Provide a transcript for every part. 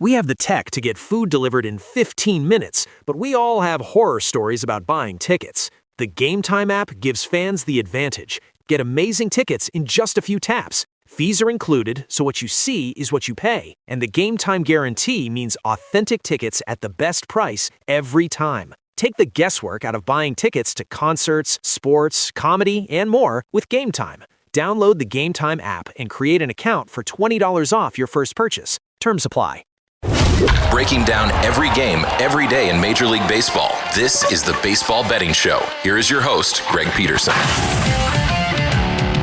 We have the tech to get food delivered in 15 minutes, but we all have horror stories about buying tickets. The Game Time app gives fans the advantage. Get amazing tickets in just a few taps. Fees are included, so what you see is what you pay. And the Game Time guarantee means authentic tickets at the best price every time. Take the guesswork out of buying tickets to concerts, sports, comedy, and more with Game Time. Download the Game Time app and create an account for $20 off your first purchase. Terms apply. Breaking down every game, every day in Major League Baseball. This is the Baseball Betting Show. Here is your host, Greg Peterson.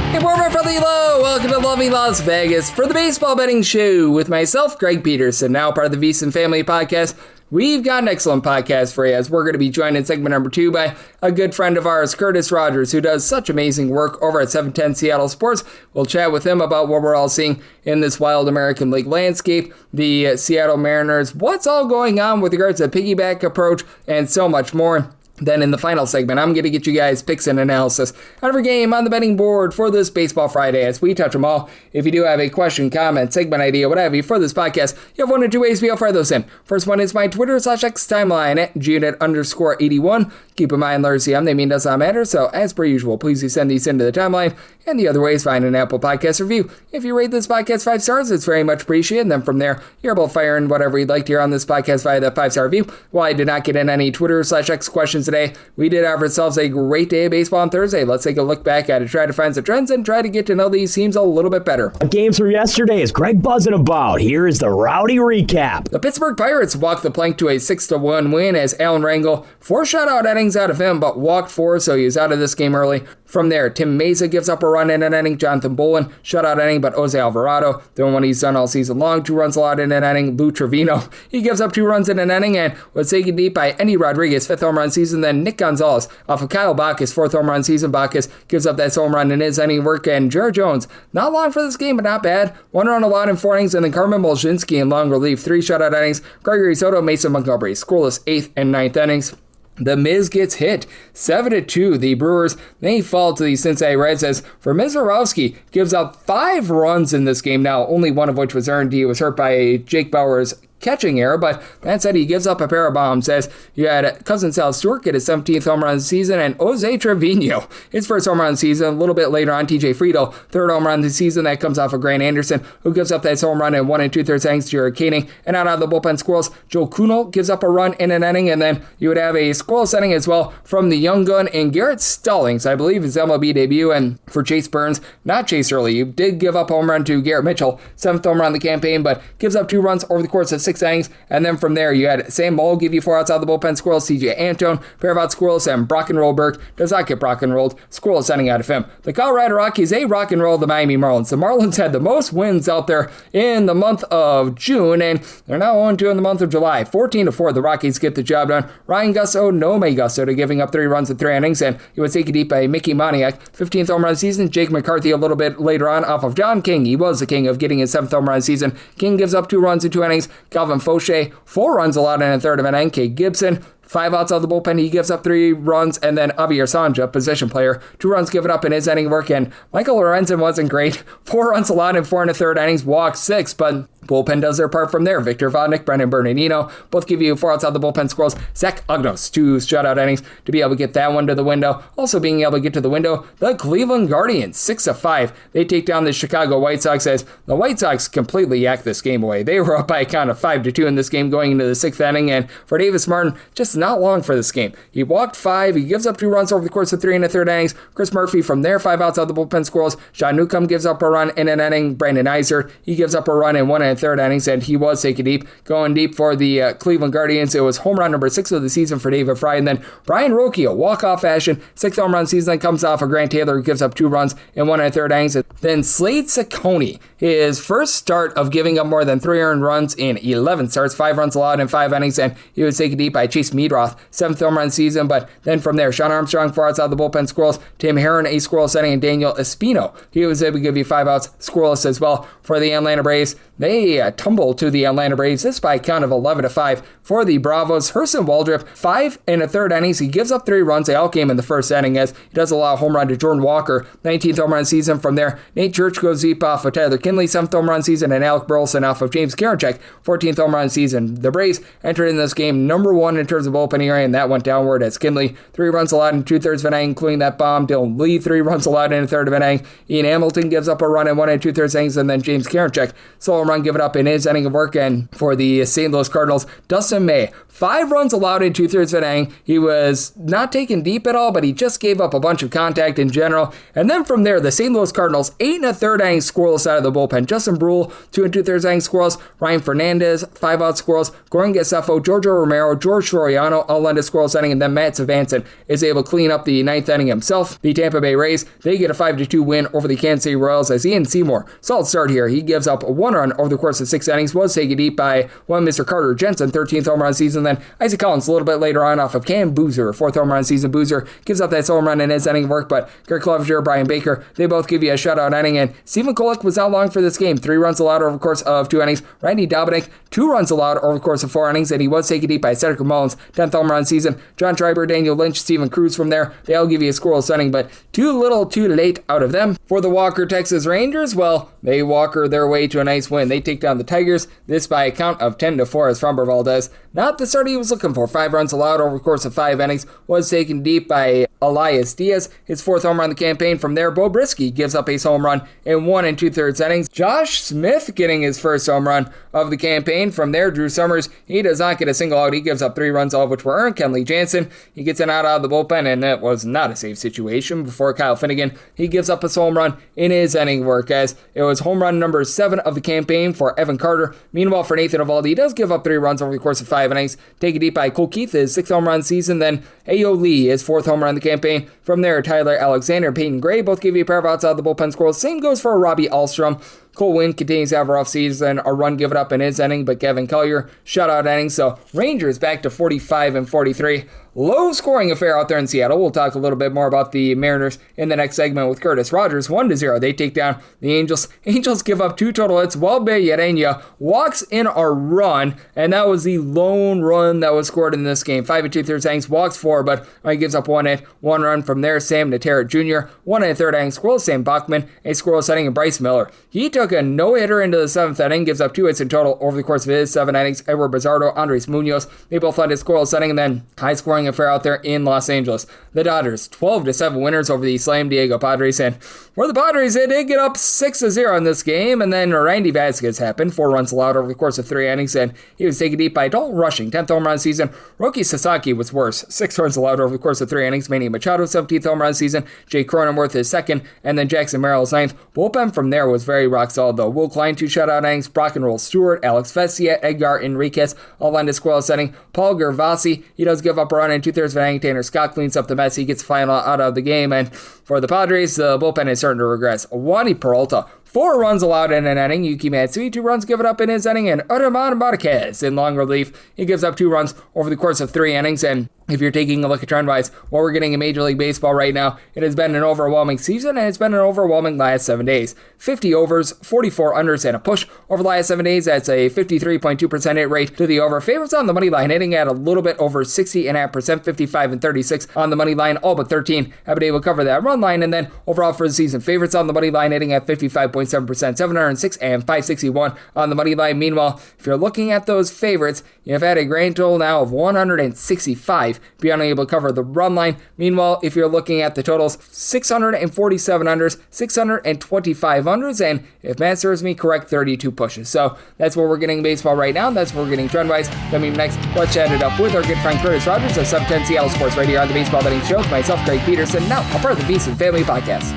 Hey, warm up, friendly hello. Welcome to lovely Las Vegas for the Baseball Betting Show with myself, Greg Peterson, now part of the VSiN Family Podcast. We've got an excellent podcast for you as we're going to be joined in segment number 2 by a good friend of ours, Curtis Rogers, who does such amazing work over at 710 Seattle Sports. We'll chat with him about what we're all seeing in this wild American League landscape, the Seattle Mariners, what's all going on with regards to piggyback approach, and so much more. Then in the final segment, I'm going to get you guys picks and analysis on every game on the betting board for this Baseball Friday as we touch them all. If you do have a question, comment, segment idea, what have you for this podcast, you have one or two ways we'll fire those in. First one is my Twitter/X timeline at @Junit_81. Keep in mind, letters CM, they mean does not matter, so as per usual, please do send these into the timeline. And the other way is find an Apple Podcast review. If you rate this podcast 5 stars, it's very much appreciated. And then from there, you're able to fire in whatever you'd like to hear on this podcast via that 5-star review. While I did not get in any Twitter/X questions today, we did have ourselves a great day of baseball on Thursday. Let's take a look back at it, try to find some trends, and try to get to know these teams a little bit better. Games from yesterday is Greg buzzing about. Here is the rowdy recap. The Pittsburgh Pirates walked the plank to a 6-1 win as Alan Rangel, 4 shutout innings out of him, but walked 4, so he was out of this game early. From there, Tim Mesa gives up a run in an inning. Jonathan Bolin, shutout inning, but Jose Alvarado, doing what he's done all season long, 2 runs allowed in an inning. Lou Trevino, he gives up 2 runs in an inning and was taken deep by Endy Rodriguez, 5th home run season. Then Nick Gonzalez off of Kyle Bacchus, 4th home run season. Bacchus gives up that home run in his inning work. And Jared Jones, not long for this game, but not bad. 1 run allowed in 4 innings. And then Carmen Bolshinski in long relief, 3 shutout innings. Gregory Soto, Mason Montgomery, scoreless 8th and 9th innings. The Miz gets hit, 7-2. The Brewers, they fall to the Cincinnati Reds as Mizorowski gives up 5 runs in this game. Now, only one of which was earned. He was hurt by Jake Bauer's catching error, but that said, he gives up a pair of bombs as you had cousin Sal Stewart get his 17th home run of the season, and Jose Trevino, his 1st home run of the season. A little bit later on, TJ Friedl, 3rd home run of the season. That comes off of Grant Anderson, who gives up that home run in 1 2/3 innings. Jared Koenig, and out of the bullpen squirrels, Joe Kunal gives up a run in an inning, and then you would have a scoreless inning as well from the young gun and Garrett Stallings, I believe his MLB debut. And for Chase Burns, not Chase Early, he did give up a home run to Garrett Mitchell, 7th home run of the campaign, but gives up 2 runs over the course of 6 innings. And then from there, you had Sam Moll give you 4 outs out of the bullpen squirrels, CJ Antone, pair of outs squirrels, and Brock and Roll Burke does not get Brock and rolled, squirrels inning out of him. The Colorado Rockies, they rock and roll the Miami Marlins. The Marlins had the most wins out there in the month of June, and they're now 0-2 in the month of July. 14-4, the Rockies get the job done. Ryan Gusto, no May Gusto, to giving up 3 runs in 3 innings, and he was taken deep by Mickey Moniak, 15th home run season. Jake McCarthy a little bit later on off of John King. He was the king of getting his 7th home run season. King gives up 2 runs in 2 innings. Calvin Fauché, 4 runs allowed in a 3rd of an inning. Cade Gibson, 5 outs out of the bullpen, he gives up 3 runs, and then Javier Sanja, position player, 2 runs given up in his inning work, and Michael Lorenzen wasn't great. 4 runs allowed in 4 1/3 innings, walked 6, but bullpen does their part from there. Victor Vodnik, Brendan Bernardino, both give you 4 outs out of the bullpen squirrels. Zach Ognos, 2 shutout innings to be able to get that one to the window. Also being able to get to the window, the Cleveland Guardians, 6-5. They take down the Chicago White Sox as the White Sox completely yacked this game away. They were up by a count of 5-2 in this game going into the 6th inning, and for Davis Martin, just not long for this game. He walked 5, he gives up 2 runs over the course of 3 1/3 innings. Chris Murphy from there, 5 outs out of the bullpen squirrels. Sean Newcomb gives up a run in an inning. Brandon Iser, he gives up a run in 1 1/3 innings, and he was taken deep. Going deep for the Cleveland Guardians, it was home run number 6 of the season for David Fry, and then Brian Rocchio, walk-off fashion, 6th home run season, that comes off of Grant Taylor, who gives up 2 runs in 1 1/3 innings. Then Slade Ciccone, his first start of giving up more than 3 earned runs in 11 starts, 5 runs allowed in 5 innings, and he was taken deep by Chase Meadroth, 7th home run season. But then from there, Sean Armstrong, 4 outs out of the bullpen squirrels. Tim Herron, a scoreless inning, and Daniel Espino, he was able to give you 5 outs scoreless as well for the Atlanta Braves. They they tumble to the Atlanta Braves, this by a count of 11-5 for the Bravos. Hurston Waldrep, 5 1/3 innings. He gives up 3 runs. They all came in the first inning as he does allow a home run to Jordan Walker, 19th home run season. From there, Nate Church goes deep off of Tyler Kinley, 7th home run season, and Alec Burleson off of James Karinchak, 14th home run season. The Braves entered in this game number 1 in terms of bullpen ERA, and that went downward as Kinley, 3 runs allowed in 2/3 of an inning, including that bomb. Dylan Lee, 3 runs allowed in a third of an inning. Ian Hamilton gives up a run in 1 2/3 innings, and then James Karinchak, solo run given up in his inning of work. And for the St. Louis Cardinals, Dustin May, 5 runs allowed in 2/3 of an inning. He was not taken deep at all, but he just gave up a bunch of contact in general. And then from there, the St. Louis Cardinals, 8 1/3 innings scoreless out of the bullpen. Justin Brule, 2 2/3 innings scoreless. Ryan Fernandez, 5 out scoreless. Goran Gaseffo, Giorgio Romero, George Soriano all end a scoreless inning, and then Matt Svanson is able to clean up the 9th inning himself. The Tampa Bay Rays, they get a 5-2 win over the Kansas City Royals as Ian Seymour, solid start here. He gives up 1 run over the course of 6 innings, was taken deep by one Mr. Carter Jensen, 13th home run season. Then Isaac Collins a little bit later on off of Cam Boozer, 4th home run season. Boozer gives up that solo run in his inning of work, but Greg Clovenger, Brian Baker, they both give you a shutout inning. And Stephen Kolek was out long for this game, 3 runs allowed over the course of 2 innings. Randy Dobnik, 2 runs allowed over the course of 4 innings, and he was taken deep by Cedric Mullins, 10th home run season. John Schreiber, Daniel Lynch, Steven Cruz from there, they all give you a scoreless inning, but too little too late out of them. For the Walker Texas Rangers, well, they Walker their way to a nice win. They take down the Tigers, this by a count of 10-4 as Framber Valdez, not the start he was looking for. 5 runs allowed over the course of 5 innings, was taken deep by Elias Diaz, his 4th home run of the campaign. From there, Bo Brisky gives up a home run in 1 2/3 innings. Josh Smith getting his first home run of the campaign. From there, Drew Summers, he does not get a single out. He gives up 3 runs, all of which were earned. Kenley Jansen, he gets an out of the bullpen, and that was not a safe situation. Before Kyle Finnegan, he gives up a home run in his inning work as it was home run number 7 of the campaign for Evan Carter. Meanwhile, for Nathan Eovaldi, he does give up 3 runs over the course of 5 innings. Taken deep by Cole Keith, his 6th home run season. Then Ayo Lee, his 4th home run of the campaign. From there, Tyler Alexander, Peyton Gray, both give you a pair of outs out of the bullpen scores. Same goes for Robbie Alstrom. Cole Winn continues to have a rough season, a run given up in his inning, but Kevin Collier, shutout inning. So Rangers back to 45-43. Low scoring affair out there in Seattle. We'll talk a little bit more about the Mariners in the next segment with Curtis Rogers. 1-0. They take down the Angels. Angels give up 2 total hits. Walbe Yarena walks in a run, and that was the lone run that was scored in this game. 5 2/3 innings, walks 4, but he gives up 1 hit, 1 run. From there, Sam Natera Jr., 1 1/3 innings, scoreless. Sam Bachman, a scoreless inning, and Bryce Miller. He took a no-hitter into the 7th inning, gives up 2 hits in total over the course of his 7 innings. Edward Bizardo, Andres Munoz, they both led a scoreless inning, and then high-scoring affair out there in Los Angeles. The Dodgers, 12-7 winners over the Slam Diego Padres, and for the Padres, they did get up 6-0 in this game, and then Randy Vasquez happened, 4 runs allowed over the course of 3 innings, and he was taken deep by Dalton Rushing, 10th home run season. Roki Sasaki was worse, 6 runs allowed over the course of 3 innings. Manny Machado, 17th home run season. Jay Cronenworth is 2nd, and then Jackson Merrill's 9th. Bullpen from there was very rock solid, though. Will Klein, 2 shutout innings. Brock and Roll Stewart, Alex Vesia, Edgar Enriquez, all end a scoreless inning. Paul Gervasi, he does give up a run in 2/3 of an inning. Tanner Scott cleans up the mess. He gets the final out of the game, and for the Padres, the bullpen is starting to regress. Wandy Peralta, 4 runs allowed in an inning. Yuki Matsui, 2 runs given up in his inning, and Adaman Marquez in long relief. He gives up 2 runs over the course of 3 innings, and if you're taking a look at trend-wise, what we're getting in Major League Baseball right now, it has been an overwhelming season, and it's been an overwhelming last 7 days. 50 overs, 44 unders, and a push over the last 7 days. That's a 53.2% hit rate to the over. Favorites on the money line hitting at a little bit over 60.5%, 55-36 on the money line. All but 13 have been able to cover that run line, and then overall for the season, favorites on the money line hitting at 55.7%, 706 and 561 on the money line. Meanwhile, if you're looking at those favorites, you've had a grand total now of 165 be unable to cover the run line. Meanwhile, if you're looking at the totals, 647 unders, 625 unders, and if Matt serves me correct, 32 pushes. So that's what we're getting in baseball right now. That's what we're getting trend-wise. Coming next, let's chat it up with our good friend Curtis Rogers of 710 Seattle Sports right here on the Baseball Betting Show. With myself, Greg Peterson, now a part of the VSiN Family Podcast.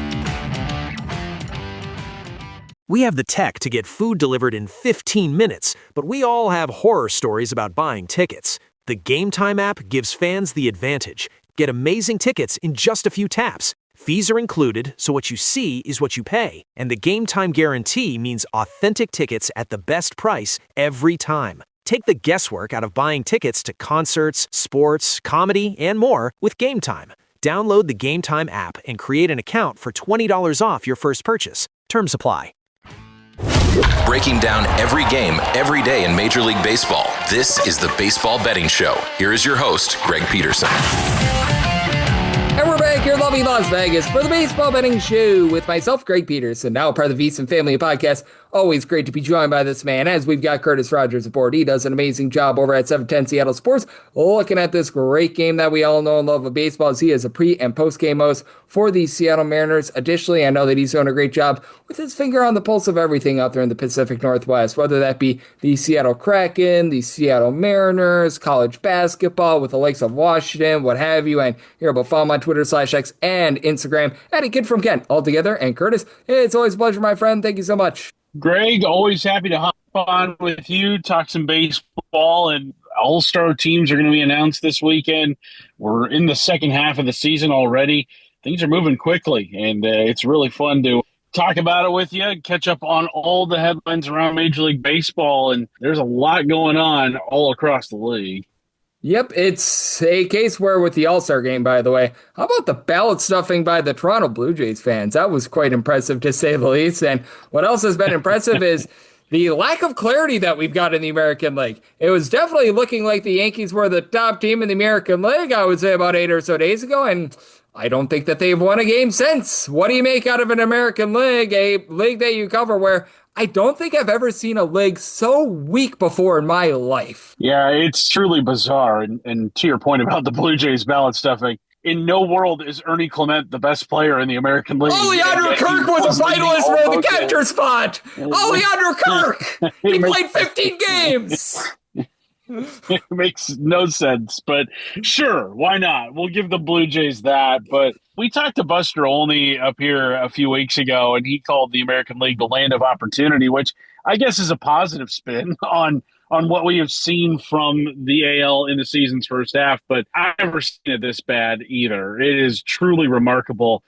We have the tech to get food delivered in 15 minutes, but we all have horror stories about buying tickets. The Game Time app gives fans the advantage. Get amazing tickets in just a few taps. Fees are included, so what you see is what you pay. And the Game Time guarantee means authentic tickets at the best price every time. Take the guesswork out of buying tickets to concerts, sports, comedy, and more with Game Time. Download the Game Time app and create an account for $20 off your first purchase. Terms apply. Breaking down every game, every day in Major League Baseball. This is the Baseball Betting Show. Here is your host, Greg Peterson. And we're back here in lovely Las Vegas for the Baseball Betting Show with myself, Greg Peterson, now part of the VSiN Family Podcast. Always great to be joined by this man, as we've got Curtis Rogers aboard. He does an amazing job over at 710 Seattle Sports, looking at this great game that we all know and love of baseball, as he is a pre- and post-game host for the Seattle Mariners. Additionally, I know that he's doing a great job with his finger on the pulse of everything out there in the Pacific Northwest, whether that be the Seattle Kraken, the Seattle Mariners, college basketball with the likes of Washington, what have you, and you're able to follow him on Twitter/X and Instagram at a kid from Kent altogether. And Curtis, it's always a pleasure, my friend. Thank you so much. Greg, always happy to hop on with you, talk some baseball, and all-star teams are going to be announced this weekend. We're in the second half of the season already. Things are moving quickly, and it's really fun to talk about it with you, catch up on all the headlines around Major League Baseball, and there's a lot going on all across the league. Yep, it's a case where with the All-Star game, by the way, how about the ballot stuffing by the Toronto Blue Jays fans? That was quite impressive, to say the least. And what else has been impressive is the lack of clarity that we've got in the American League. It was definitely looking like the Yankees were the top team in the American League, I would say, about 8 or so days ago, and I don't think that they've won a game since. What do you make out of an American League, a league that you cover where I don't think I've ever seen a league so weak before in my life? Yeah, it's truly bizarre. And to your point about the Blue Jays ballot stuffing, in no world is Ernie Clement the best player in the American League. Leander Kirk was a finalist for the catcher spot. Leander Kirk! He played 15 games! It makes no sense, but sure, why not? We'll give the Blue Jays that. But we talked to Buster Olney up here a few weeks ago, and he called the American League the land of opportunity, which I guess is a positive spin on what we have seen from the AL in the season's first half. But I've never seen it this bad either. It is truly remarkable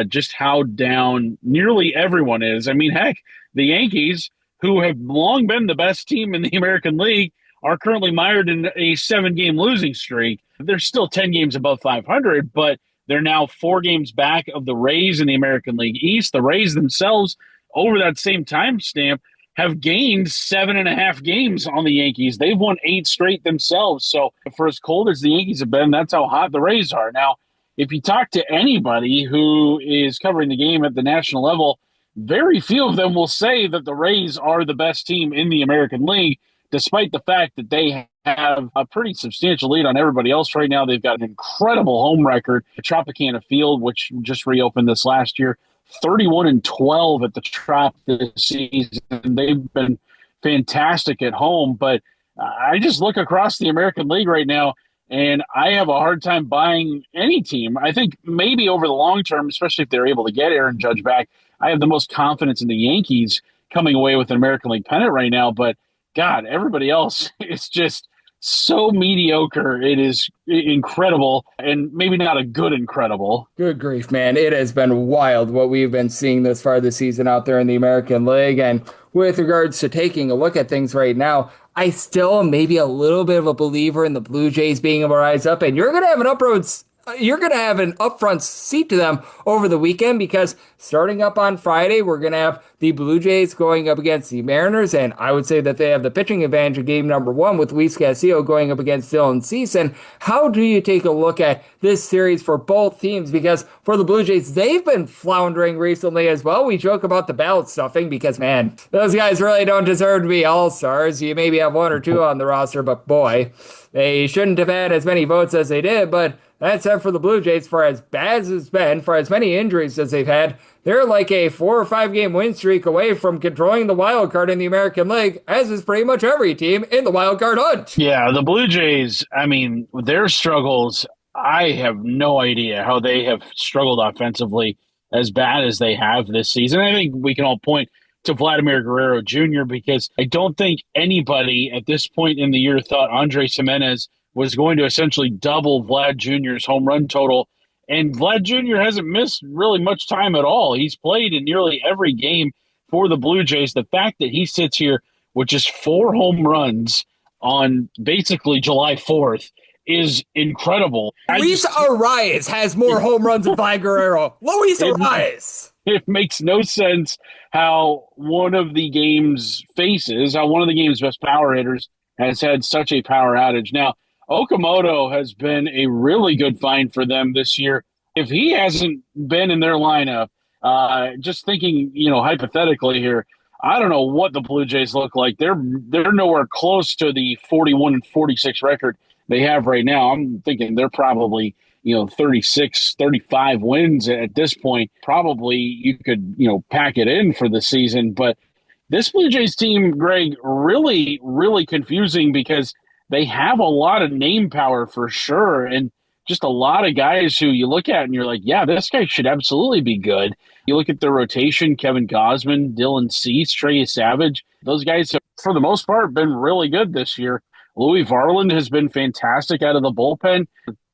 just how down nearly everyone is. I mean, heck, the Yankees, who have long been the best team in the American League, are currently mired in a 7-game losing streak. They're still 10 games above 500, but they're now 4 games back of the Rays in the American League East. The Rays themselves, over that same time stamp, have gained 7.5 games on the Yankees. They've won 8 straight themselves. So for as cold as the Yankees have been, that's how hot the Rays are. Now, if you talk to anybody who is covering the game at the national level, very few of them will say that the Rays are the best team in the American League, despite the fact that they have a pretty substantial lead on everybody else right now. They've got an incredible home record. The Tropicana Field, which just reopened this last year, 31-12 at the Trop this season. They've been fantastic at home, but I just look across the American League right now, and I have a hard time buying any team. I think maybe over the long term, especially if they're able to get Aaron Judge back, I have the most confidence in the Yankees coming away with an American League pennant right now, but God, everybody else is just so mediocre. It is incredible, and maybe not a good incredible. Good grief, man. It has been wild what we've been seeing this far this season out there in the American League. And with regards to taking a look at things right now, I still am maybe a little bit of a believer in the Blue Jays being able to rise up, and you're going to have an upfront seat to them over the weekend, because starting up on Friday, we're going to have the Blue Jays going up against the Mariners, and I would say that they have the pitching advantage of game number 1 with Luis Castillo going up against Dylan Cease. And how do you take a look at this series for both teams? Because for the Blue Jays, they've been floundering recently as well. We joke about the ballot stuffing because, man, those guys really don't deserve to be all-stars. You maybe have 1 or 2 on the roster, but boy, they shouldn't have had as many votes as they did. But that said, for the Blue Jays, for as bad as it's been, for as many injuries as they've had, they're like a 4 or 5 game win streak away from controlling the wild card in the American League, as is pretty much every team in the wild card hunt. Yeah, the Blue Jays, I mean, their struggles, I have no idea how they have struggled offensively as bad as they have this season. I think we can all point to Vladimir Guerrero Jr. because I don't think anybody at this point in the year thought Andrés Giménez was going to essentially double Vlad Jr.'s home run total. And Vlad Jr. hasn't missed really much time at all. He's played in nearly every game for the Blue Jays. The fact that he sits here with just 4 home runs on basically July 4th is incredible. Luis Arias has more home runs than Vlad Guerrero. Luis Arias. It makes no sense how one of the game's best power hitters has had such a power outage. Now, Okamoto has been a really good find for them this year. If he hasn't been in their lineup, just thinking, hypothetically here, I don't know what the Blue Jays look like. They're nowhere close to the 41-46 record they have right now. I'm thinking they're probably 36, 35 wins at this point. Probably you could, pack it in for the season. But this Blue Jays team, Greg, really, really confusing because they have a lot of name power for sure. And just a lot of guys who you look at and you're like, yeah, this guy should absolutely be good. You look at the rotation, Kevin Gausman, Dylan Cease, Trey Savage. Those guys have, for the most part, been really good this year. Louis Varland has been fantastic out of the bullpen.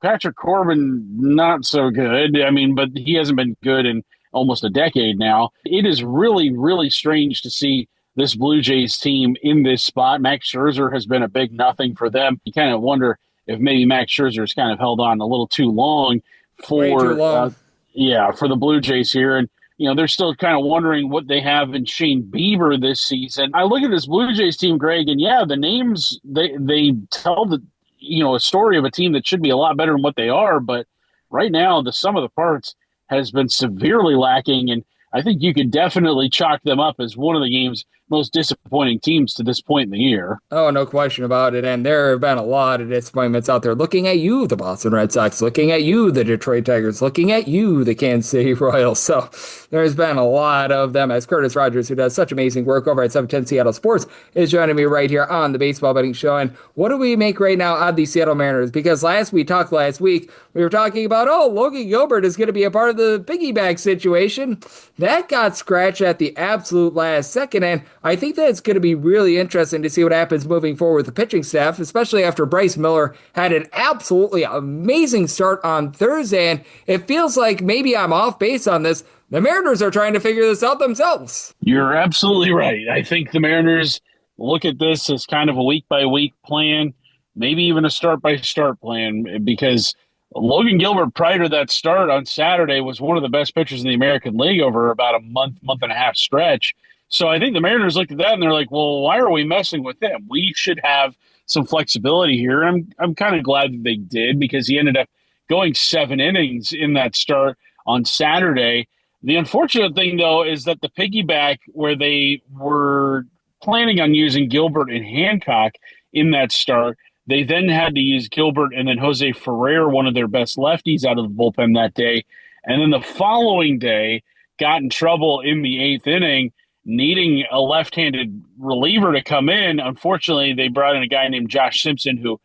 Patrick Corbin, not so good. I mean, but he hasn't been good in almost a decade now. It is really, really strange to see this Blue Jays team in this spot. Max Scherzer has been a big nothing for them. You kind of wonder if maybe Max Scherzer has kind of held on a little too long for the Blue Jays here. And, they're still kind of wondering what they have in Shane Bieber this season. I look at this Blue Jays team, Greg, and the names, they tell a story of a team that should be a lot better than what they are. But right now, the sum of the parts has been severely lacking. And I think you could definitely chalk them up as one of the game's most disappointing teams to this point in the year. Oh, no question about it. And there have been a lot of disappointments out there. Looking at you, the Boston Red Sox. Looking at you, the Detroit Tigers. Looking at you, the Kansas City Royals. So there's been a lot of them, as Curtis Rogers, who does such amazing work over at 710 Seattle Sports, is joining me right here on the Baseball Betting Show. And what do we make right now on the Seattle Mariners? Because last week, we were talking about, Logan Gilbert is going to be a part of the piggyback situation. That got scratched at the absolute last second, and I think that it's going to be really interesting to see what happens moving forward with the pitching staff, especially after Bryce Miller had an absolutely amazing start on Thursday, and it feels like maybe I'm off base on this. The Mariners are trying to figure this out themselves. You're absolutely right. I think the Mariners look at this as kind of a week-by-week plan, maybe even a start-by-start plan, because Logan Gilbert, prior to that start on Saturday, was one of the best pitchers in the American League over about a month and a half stretch. So I think the Mariners looked at that and they're like, well, why are we messing with him? We should have some flexibility here. And I'm kind of glad that they did, because he ended up going 7 innings in that start on Saturday. The unfortunate thing, though, is that the piggyback where they were planning on using Gilbert and Hancock in that start, they then had to use Gilbert and then Jose Ferrer, one of their best lefties, out of the bullpen that day. And then the following day got in trouble in the 8th inning, needing a left-handed reliever to come in. Unfortunately, they brought in a guy named Josh Simpson, who,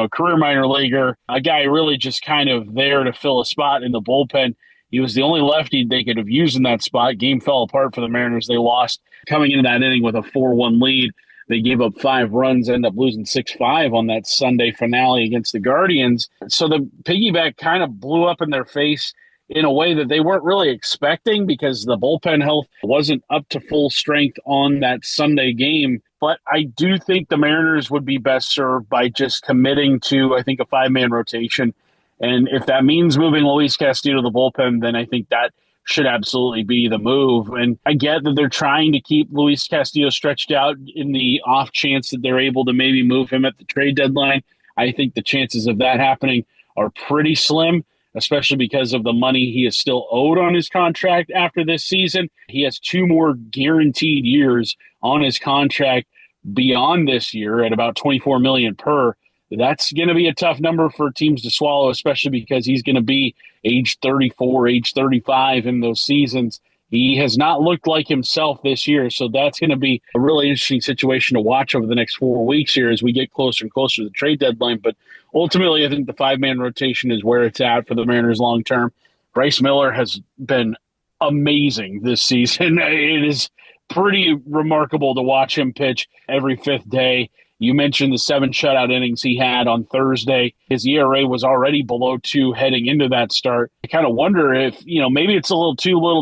career minor leaguer, a guy really just kind of there to fill a spot in the bullpen. He was the only lefty they could have used in that spot. Game fell apart for the Mariners. They lost coming into that inning with a 4-1 lead. They gave up 5 runs, ended up losing 6-5 on that Sunday finale against the Guardians. So the piggyback kind of blew up in their face in a way that they weren't really expecting, because the bullpen health wasn't up to full strength on that Sunday game. But I do think the Mariners would be best served by just committing to, I think, a 5-man rotation. And if that means moving Luis Castillo to the bullpen, then I think that should absolutely be the move. And I get that they're trying to keep Luis Castillo stretched out in the off chance that they're able to maybe move him at the trade deadline. I think the chances of that happening are pretty slim, especially because of the money he is still owed on his contract after this season. He has 2 more guaranteed years on his contract beyond this year at about $24 million per. That's going to be a tough number for teams to swallow, especially because he's going to be age 34, age 35 in those seasons. He has not looked like himself this year, so that's going to be a really interesting situation to watch over the next 4 weeks here as we get closer and closer to the trade deadline. But ultimately, I think the 5-man rotation is where it's at for the Mariners long term. Bryce Miller has been amazing this season. It is pretty remarkable to watch him pitch every 5th day. You mentioned the 7 shutout innings he had on Thursday. His ERA was already below 2 heading into that start. I kind of wonder if, maybe it's a little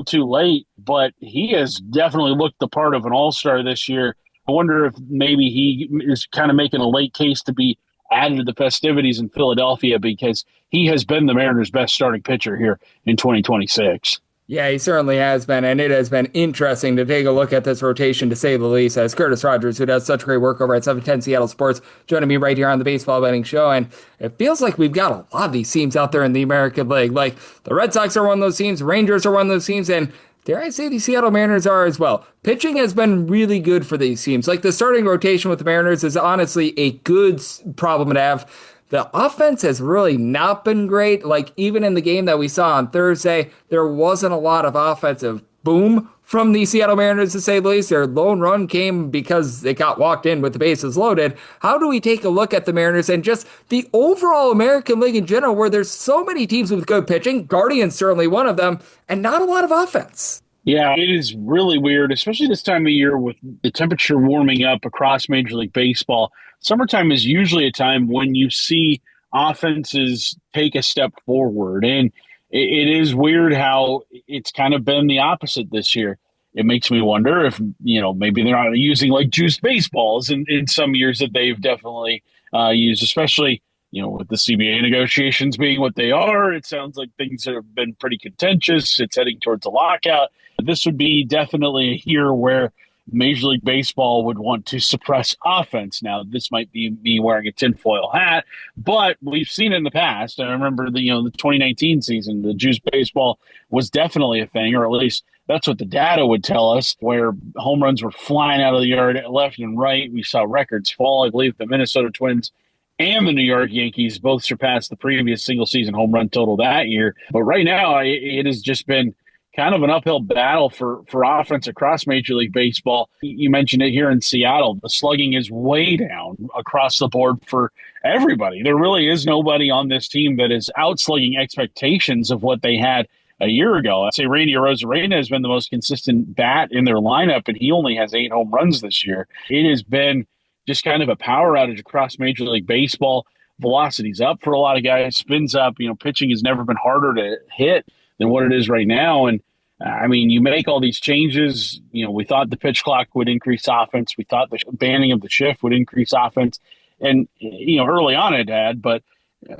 too late, but he has definitely looked the part of an all-star this year. I wonder if maybe he is kind of making a late case to be added to the festivities in Philadelphia, because he has been the Mariners' best starting pitcher here in 2026. Yeah, he certainly has been, and it has been interesting to take a look at this rotation, to say the least, as Curtis Rogers, who does such great work over at 710 Seattle Sports, joining me right here on the Baseball Betting Show. And it feels like we've got a lot of these teams out there in the American League. Like, the Red Sox are one of those teams, Rangers are one of those teams, and dare I say the Seattle Mariners are as well. Pitching has been really good for these teams. Like, the starting rotation with the Mariners is honestly a good problem to have. The offense has really not been great. Like, even in the game that we saw on Thursday, there wasn't a lot of offensive boom from the Seattle Mariners, to say the least. Their lone run came because they got walked in with the bases loaded. How do we take a look at the Mariners and just the overall American League in general, where there's so many teams with good pitching, Guardians certainly one of them, and not a lot of offense? Yeah, it is really weird, especially this time of year with the temperature warming up across Major League Baseball. Summertime is usually a time when you see offenses take a step forward. And it is weird how it's kind of been the opposite this year. It makes me wonder if, maybe they're not using like juiced baseballs in some years that they've definitely used, especially, with the CBA negotiations being what they are. It sounds like things have been pretty contentious. It's heading towards a lockout. This would be definitely a year where Major League Baseball would want to suppress offense. Now, this might be me wearing a tinfoil hat, but we've seen it in the past. I remember the 2019 season, the juice baseball was definitely a thing, or at least that's what the data would tell us, where home runs were flying out of the yard left and right. We saw records fall. I believe the Minnesota Twins and the New York Yankees both surpassed the previous single-season home run total that year. But right now, it has just been kind of an uphill battle for offense across Major League Baseball. You mentioned it here in Seattle. The slugging is way down across the board for everybody. There really is nobody on this team that is outslugging expectations of what they had a year ago. I'd say Randy Arozarena has been the most consistent bat in their lineup, and he only has 8 home runs this year. It has been just kind of a power outage across Major League Baseball. Velocity's up for a lot of guys, spins up. Pitching has never been harder to hit than what it is right now. And I mean, you make all these changes. We thought the pitch clock would increase offense. We thought the banning of the shift would increase offense. And, early on it had, but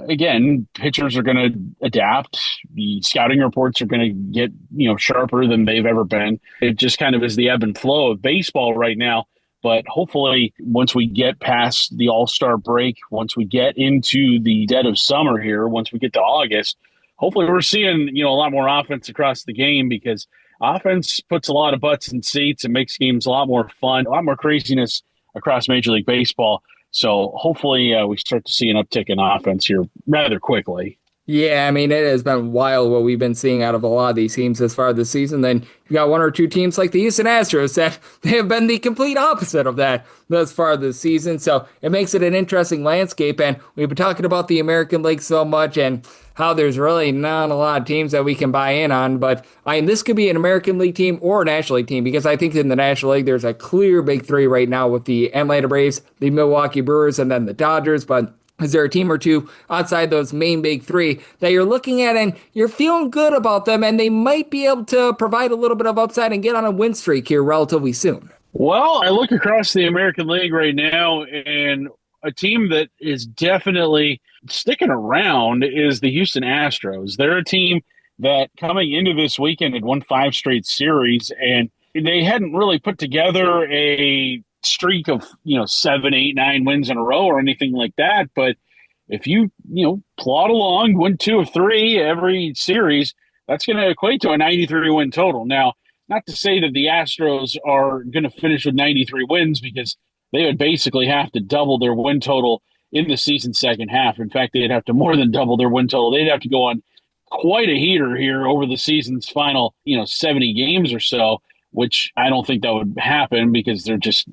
again, pitchers are going to adapt. The scouting reports are going to get, sharper than they've ever been. It just kind of is the ebb and flow of baseball right now. But hopefully, once we get past the All-Star break, once we get into the dead of summer here, once we get to August, hopefully we're seeing, a lot more offense across the game, because offense puts a lot of butts in seats and makes games a lot more fun, a lot more craziness across Major League Baseball. So hopefully we start to see an uptick in offense here rather quickly. Yeah, I mean, it has been wild what we've been seeing out of a lot of these teams as far this season. Then you've got one or two teams like the Houston Astros that they have been the complete opposite of that thus far this season. So it makes it an interesting landscape. And we've been talking about the American League so much and how there's really not a lot of teams that we can buy in on. But this could be an American League team or a National League team, because I think in the National League there's a clear big three right now with the Atlanta Braves, the Milwaukee Brewers, and then the Dodgers. But is there a team or two outside those main big three that you're looking at and you're feeling good about them, and they might be able to provide a little bit of upside and get on a win streak here relatively soon? Well, I look across the American League right now, and a team that is definitely sticking around is the Houston Astros. They're a team that coming into this weekend had won 5 straight series, and they hadn't really put together a streak of 7, 8, 9 wins in a row or anything like that. But if you plod along, win 2 of 3 every series, that's going to equate to a 93 win total. Now, not to say that the Astros are going to finish with 93 wins, because they would basically have to double their win total in the season second half. In fact, they'd have to more than double their win total. They'd have to go on quite a heater here over the season's final 70 games or so, which I don't think that would happen, because they're just,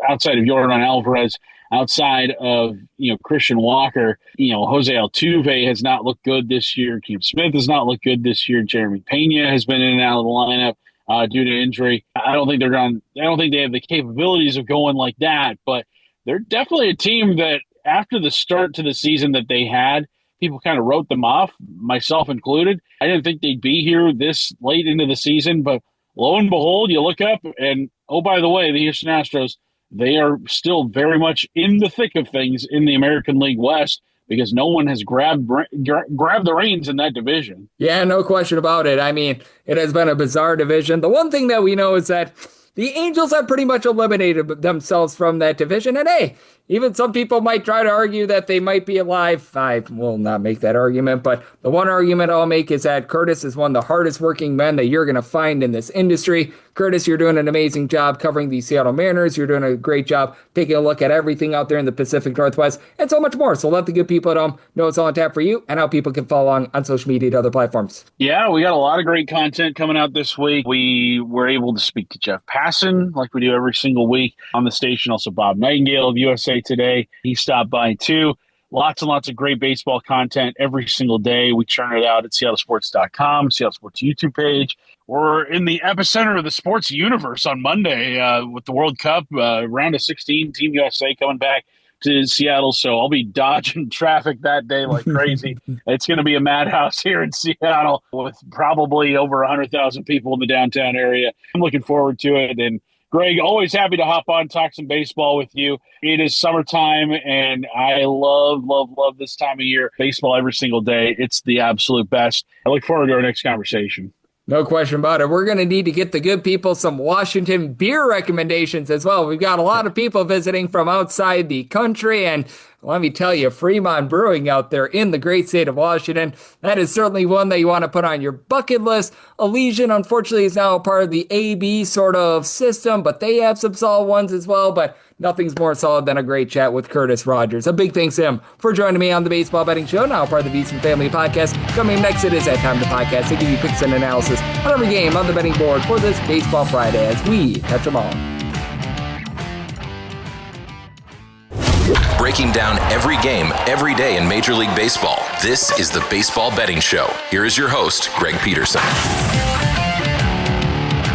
outside of Yordan Alvarez, outside of, Christian Walker, Jose Altuve has not looked good this year. Keith Smith has not looked good this year. Jeremy Pena has been in and out of the lineup due to injury. I don't think they have the capabilities of going like that, but they're definitely a team that after the start to the season that they had, people kind of wrote them off, myself included. I didn't think they'd be here this late into the season, but lo and behold, you look up and, oh, by the way, the Houston Astros, they are still very much in the thick of things in the American League West, because no one has grabbed the reins in that division. Yeah, no question about it. I mean, it has been a bizarre division. The one thing that we know is that the Angels have pretty much eliminated themselves from that division. And hey, even some people might try to argue that they might be alive. I will not make that argument, but the one argument I'll make is that Curtis is one of the hardest working men that you're going to find in this industry. Curtis, you're doing an amazing job covering the Seattle Mariners. You're doing a great job taking a look at everything out there in the Pacific Northwest and so much more. So let the good people at home know it's all on tap for you and how people can follow along on social media and other platforms. Yeah, we got a lot of great content coming out this week. We were able to speak to Jeff Passan like we do every single week on the station. Also, Bob Nightingale of USA Today. He stopped by too. Lots and lots of great baseball content every single day. We churn it out at seattlesports.com, Seattle Sports YouTube page. We're in the epicenter of the sports universe on Monday with the World Cup, round of 16, Team USA coming back to Seattle. So I'll be dodging traffic that day like crazy. It's going to be a madhouse here in Seattle with probably over 100,000 people in the downtown area. I'm looking forward to it. And Greg, always happy to hop on, talk some baseball with you. It is summertime, and I love this time of year. Baseball every single day. It's the absolute best. I look forward to our next conversation. No question about it. We're going to need to get the good people some Washington beer recommendations as well. We've got a lot of people visiting from outside the country, and let me tell you, Fremont Brewing out there in the great state of Washington, that is certainly one that you want to put on your bucket list. Elysian, unfortunately, is now a part of the AB sort of system, but they have some solid ones as well, but nothing's more solid than a great chat with Curtis Rogers. A big thanks to him for joining me on the Baseball Betting Show, now part of the VSiN Family Podcast. Coming next, it is that time of the podcast to give you picks and analysis on every game on the betting board for this Baseball Friday as we touch them all. Breaking down every game, every day in Major League Baseball. This is the Baseball Betting Show. Here is your host, Greg Peterson.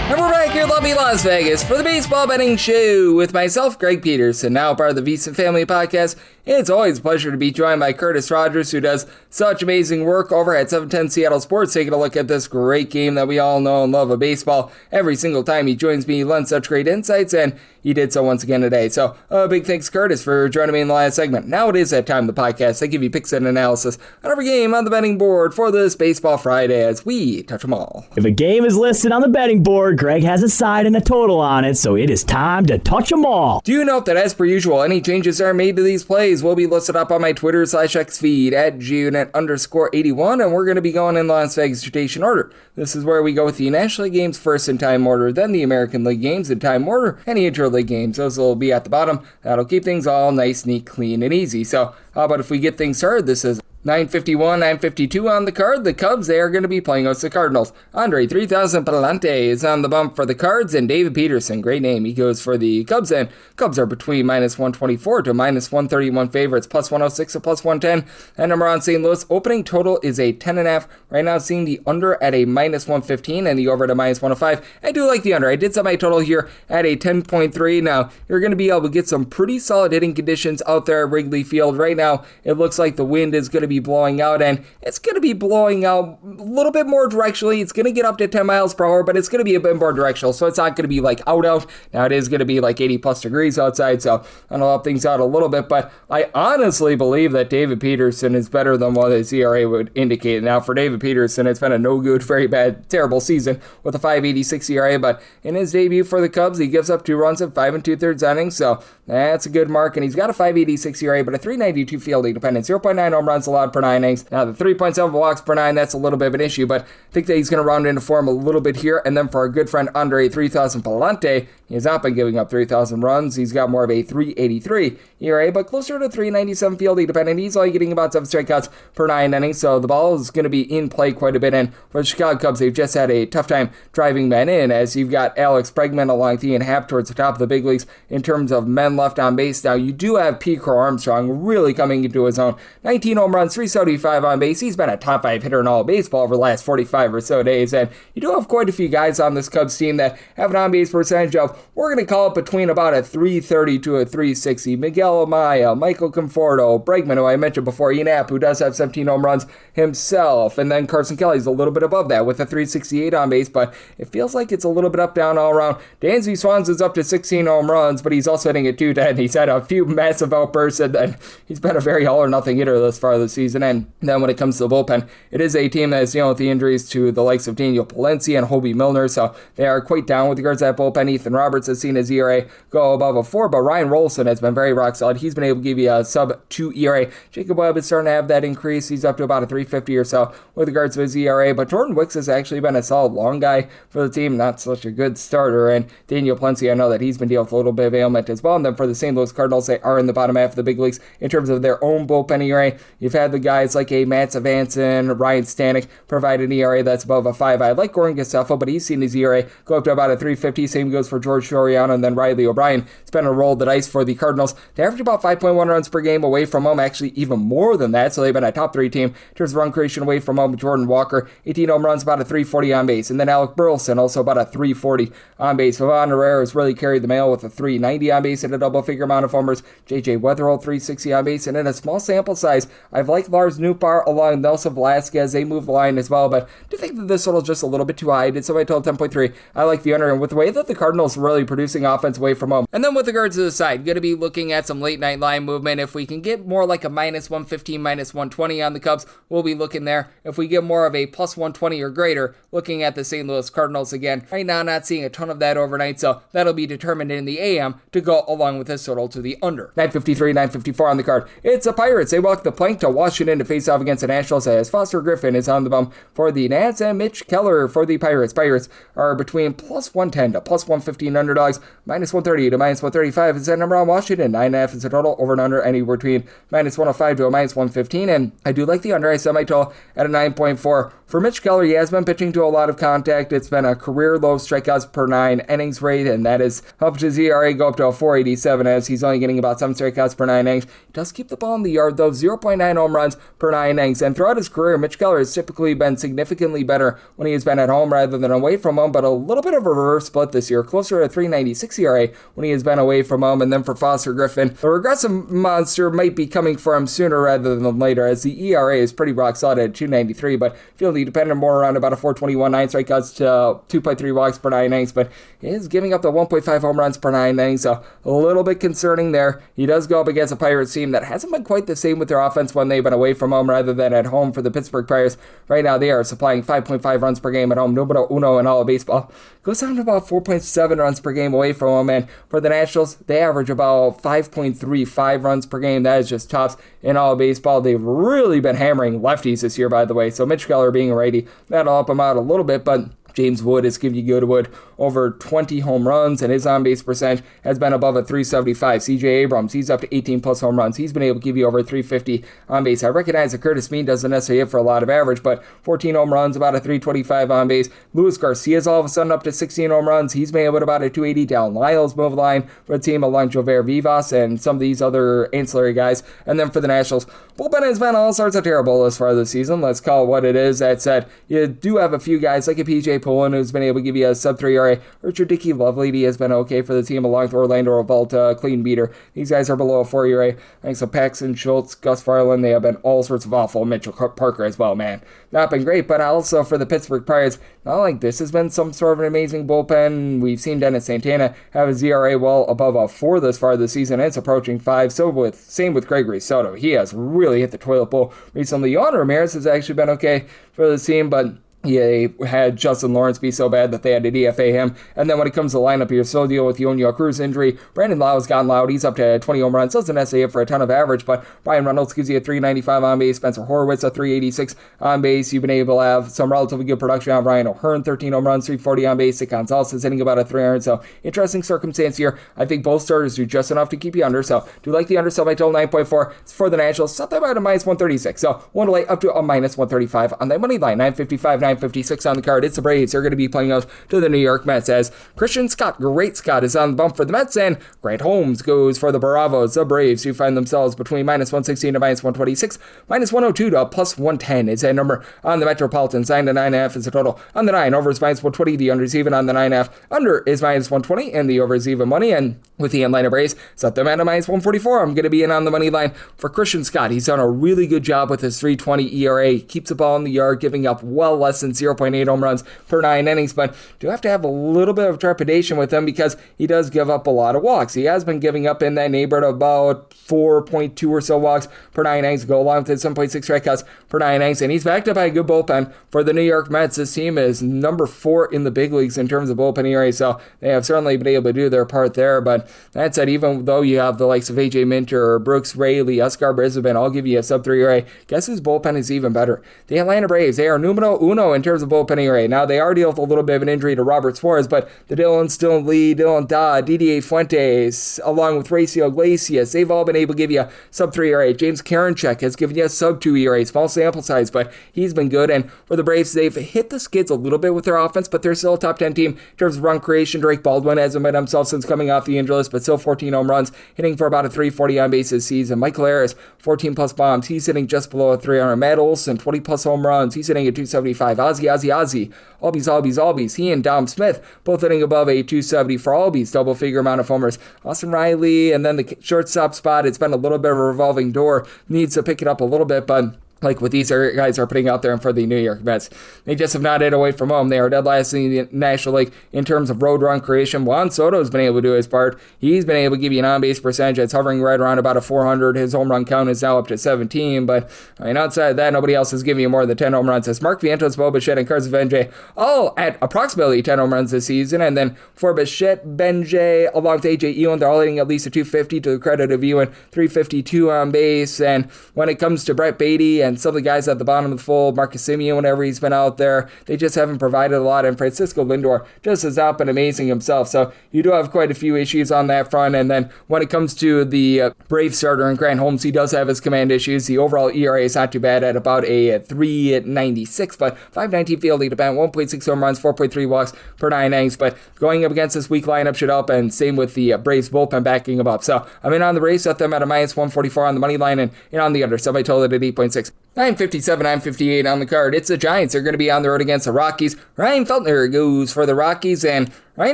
And we're back here in lovely Las Vegas for the Baseball Betting Show with myself, Greg Peterson, now part of the VSiN Family Podcast. It's always a pleasure to be joined by Curtis Rogers, who does such amazing work over at 710 Seattle Sports, taking a look at this great game that we all know and love of baseball. Every single time he joins me, he lends such great insights, and he did so once again today. So big thanks, Curtis, for joining me in the last segment. Now it is that time of the podcast. I give you picks and analysis on every game on the betting board for this Baseball Friday as we touch them all. If a game is listed on the betting board, Greg has a side and a total on it, so it is time to touch them all. Do note that, as per usual, any changes that are made to these plays will be listed up on my Twitter/X feed at GUNet_81, and we're going to be going in Las Vegas rotation order. This is where we go with the National League games first in time order, then the American League games in time order, and the Interleague games. Those will be at the bottom. That'll keep things all nice, neat, clean, and easy. So how about if we get things started? This is 9:51, 9:52 on the card. The Cubs, they are going to be playing against the Cardinals. Andre 3000 Palante is on the bump for the Cards, and David Peterson, great name, he goes for the Cubs, and Cubs are between -124 to -131 favorites, +106 to +110. And number on St. Louis, opening total is a 10.5. Right now, seeing the under at a -115 and the over at a -105. I do like the under. I did set my total here at a 10.3. Now, you're going to be able to get some pretty solid hitting conditions out there at Wrigley Field. Right now, it looks like the wind is going to be blowing out, and it's going to be blowing out a little bit more directionally. It's going to get up to 10 miles per hour, but it's going to be a bit more directional, so it's not going to be like out. Now it is going to be like 80 plus degrees outside, so that'll help things out a little bit, but I honestly believe that David Peterson is better than what his ERA would indicate. Now for David Peterson, it's been a no good, very bad, terrible season with a 5.86 ERA, but in his debut for the Cubs, he gives up 2 runs in 5 2/3 innings, so that's a good mark, and he's got a 5.86 ERA, but a 3.92 fielding dependent, 0.9 home runs allowed per 9 innings. Now the 3.7 walks per 9, that's a little bit of an issue, but I think that he's going to round into form a little bit here. And then for our good friend Andre 3000 Palante, he has not been giving up 3,000 runs. He's got more of a 3.83 ERA, but closer to 3.97 fielding dependent. He's only getting about 7 strikeouts per 9 innings, so the ball is going to be in play quite a bit. And for the Chicago Cubs, they've just had a tough time driving men in, as you've got Alex Bregman along with Ian Happ towards the top of the big leagues in terms of men left on base. Now you do have P. Crow Armstrong really coming into his own. 19 home runs runs, 375 on base. He's been a top 5 hitter in all of baseball over the last 45 or so days, and you do have quite a few guys on this Cubs team that have an on-base percentage of, we're going to call it between about a 330 to a 360. Miguel Amaya, Michael Conforto, Bregman, who I mentioned before, Ian Happ, who does have 17 home runs himself, and then Carson Kelly's a little bit above that with a 368 on base, but it feels like it's a little bit up, down, all around. Dansby Swanson's up to 16 home runs, but he's also hitting at 210. He's had a few massive outbursts, and then he's been a very all-or-nothing hitter thus far this season. And then when it comes to the bullpen, it is a team that is dealing with the injuries to the likes of Daniel Palencia and Hobie Milner, so they are quite down with regards to that bullpen. Ethan Roberts has seen his ERA go above a 4, but Ryan Rolson has been very rock solid. He's been able to give you a sub-2 ERA. Jacob Webb is starting to have that increase. He's up to about a 350 or so with regards to his ERA, but Jordan Wicks has actually been a solid long guy for the team, not such a good starter, and Daniel Palencia, I know that he's been dealing with a little bit of ailment as well. And then for the St. Louis Cardinals, they are in the bottom half of the big leagues in terms of their own bullpen ERA. You've had the guys like a Matt Savanson, Ryan Stanek provide an ERA that's above a 5. I like Gordon Gustafo, but he's seen his ERA go up to about a 350. Same goes for George Soriano, and then Riley O'Brien. It's been a roll of the dice for the Cardinals. They average about 5.1 runs per game away from home, actually even more than that, so they've been a top 3 team in terms of run creation away from home. Jordan Walker, 18 home runs, about a 340 on base, and then Alec Burleson, also about a 340 on base. Vavon Herrera has really carried the mail with a 390 on base and a double-figure amount of homers. J.J. Weatherall, 360 on base, and in a small sample size, I've liked Lars Nootbaar along Nelson Velasquez. They move the line as well, but I do think that this total is just a little bit too high. I did somebody told 10.3. I like the under, and with the way that the Cardinals are really producing offense away from home. And then with regards to the side, going to be looking at some late-night line movement. If we can get more like a minus 115, minus 120 on the Cubs, we'll be looking there. If we get more of a plus 120 or greater, looking at the St. Louis Cardinals again. Right now, not seeing a ton of that overnight, so that'll be determined in the AM to go along with this total to the under. 953, 954 on the card. It's the Pirates. They walk the plank to Washington to face off against the Nationals as Foster Griffin is on the bum for the Nats and Mitch Keller for the Pirates. Pirates are between plus 110 to plus 115 underdogs, minus 130 to minus 135 is that number on Washington. 9.5 is the total, over and under anywhere between minus 105 to a minus 115, and I do like the under. I set my total at a 9.4. For Mitch Keller, he has been pitching to a lot of contact. It's been a career low strikeouts per 9 innings rate, and that has helped his ERA go up to a 4.87 as he's only getting about 7 strikeouts per 9 innings. He does keep the ball in the yard, though, 0.9 home runs per 9 innings. And throughout his career, Mitch Keller has typically been significantly better when he has been at home rather than away from home, but a little bit of a reverse split this year, closer to a 3.96 ERA when he has been away from home. And then for Foster Griffin, the regressive monster might be coming for him sooner rather than later, as the ERA is pretty rock solid at 2.93, but feel the dependent more around about a 4.21, 9 strikeouts to 2.3 walks per 9 innings, but he is giving up the 1.5 home runs per 9 innings, so a little bit concerning there. He does go up against a Pirates team that hasn't been quite the same with their offense when they've been away from home rather than at home for the Pittsburgh Pirates. Right now, they are supplying 5.5 runs per game at home, numero uno in all of baseball. Goes down to about 4.7 runs per game away from home, and for the Nationals, they average about 5.35 runs per game. That is just tops in all of baseball. They've really been hammering lefties this year, by the way, so Mitch Keller being a righty, that'll help him out a little bit, but James Wood has given you Goodwood over 20 home runs, and his on-base percentage has been above a 375. CJ Abrams, he's up to 18 plus home runs. He's been able to give you over 350 on base. I recognize that Curtis Mead doesn't necessarily hit for a lot of average, but 14 home runs, about a 325 on base. Luis Garcia's all of a sudden up to 16 home runs. He's been able to about a 280 down. Lyles move line for the team along Jover Vivas and some of these other ancillary guys. And then for the Nationals, bullpen has been all sorts of terrible as far as the season. Let's call it what it is. That said, you do have a few guys like a PJ Pullen who's been able to give you a sub-3 ERA. Richard Dickey Lovelady has been okay for the team along with Orlando Revolta, Clean Beater. These guys are below a 4 ERA. Thanks to Paxton Schultz, Gus Farland, they have been all sorts of awful. Mitchell Parker as well, man. Not been great, but also for the Pittsburgh Pirates, not like this has been some sort of an amazing bullpen. We've seen Dennis Santana have his ERA well above a 4 this far this season. It's approaching 5. Same with Gregory Soto. He has really hit the toilet bowl recently. Yohan Ramirez has actually been okay for the team, but he had Justin Lawrence be so bad that they had to DFA him. And then when it comes to the lineup, you're still dealing with the Yonyo Cruz injury. Brandon Lau has gotten loud. He's up to 20 home runs. Doesn't necessarily hit for a ton of average, but Brian Reynolds gives you a 395 on base. Spencer Horwitz a 386 on base. You've been able to have some relatively good production out of Ryan O'Hearn, 13 home runs, 340 on base. Nick Gonzalez is hitting about a 300. So interesting circumstance here. I think both starters do just enough to keep you under. So do like the under, sell by total 9.4. It's for the Nationals. Set that about a minus 136. So one to lay up to a minus 135 on that money line. 955, 9:56 on the card. It's the Braves. They're going to be playing out to the New York Mets as Christian Scott, great Scott, is on the bump for the Mets, and Grant Holmes goes for the Bravos. The Braves, who find themselves between -116 to -126, -102 to +110 is that number on the Metropolitans. 9 to 9.5 is the total on the 9. Over is -120. The under is even on the 9.5. Under is -120, and the over is even money. And with the Atlanta Braves, set them at a -144. I'm going to be in on the money line for Christian Scott. He's done a really good job with his 3.20 ERA. He keeps the ball in the yard, giving up well less than 0.8 home runs per 9 innings, but do have to have a little bit of trepidation with him because he does give up a lot of walks. He has been giving up in that neighborhood of about 4.2 or so walks per 9 innings, go along with his 7.6 strikeouts per 9 innings, and he's backed up by a good bullpen for the New York Mets. This team is number 4 in the big leagues in terms of bullpen ERA, so they have certainly been able to do their part there. But that said, even though you have the likes of AJ Minter or Brooks Raley, Oscar Brisbane, I'll give you a sub-3 ERA. Guess whose bullpen is even better? The Atlanta Braves. They are numero uno in terms of bullpen ERA. Now, they are dealing with a little bit of an injury to Robert Suarez, but the Dylan Lee, Dylan Da, Didier Fuentes, along with Raciel Iglesias, they've all been able to give you a sub-3 ERA. James Karinchak has given you a sub-2 ERA. Small sample size, but he's been good. And for the Braves, they've hit the skids a little bit with their offense, but they're still a top 10 team in terms of run creation. Drake Baldwin hasn't been himself since coming off the injury list, but still 14 home runs, hitting for about a 340 on base this season. Michael Harris, 14 plus bombs. He's hitting just below a 300. Matt Olson, 20 plus home runs. He's hitting a 275. Ozzy. Albies. He and Dom Smith both hitting above a 270 for Albies. Double figure amount of homers. Austin Riley, and then the shortstop spot. It's been a little bit of a revolving door. Needs to pick it up a little bit, but like what these guys are putting out there for the New York Mets, they just have not hit away from home. They are dead last in the National League in terms of road run creation. Juan Soto's been able to do his part. He's been able to give you an on-base percentage that's hovering right around about a 400. His home run count is now up to 17, but I mean, outside of that, nobody else is giving you more than 10 home runs. As Mark Vientos, Bo Bichette, and Carson Benjay all at approximately 10 home runs this season, and then for Bichette, Benjay, along with AJ Ewan, they're all hitting at least a 250 to the credit of Ewan, 352 on base. And when it comes to Brett Beatty and some of the guys at the bottom of the fold, Marcus Semien, whenever he's been out there, they just haven't provided a lot, and Francisco Lindor just has not been amazing himself. So you do have quite a few issues on that front. And then when it comes to the Brave starter and Grant Holmes, he does have his command issues. The overall ERA is not too bad at about a 3.96, but 5.19 fielding to bat, 1.6 home runs, 4.3 walks per 9 innings. But going up against this weak lineup should help, and same with the Braves bullpen backing them up. So I'm in on the Braves, set them at a -144 on the money line, and in on the under. Somebody told it at 8.6. 9:57, 9:58 on the card. It's the Giants. They're going to be on the road against the Rockies. Ryan Feltner goes for the Rockies, and right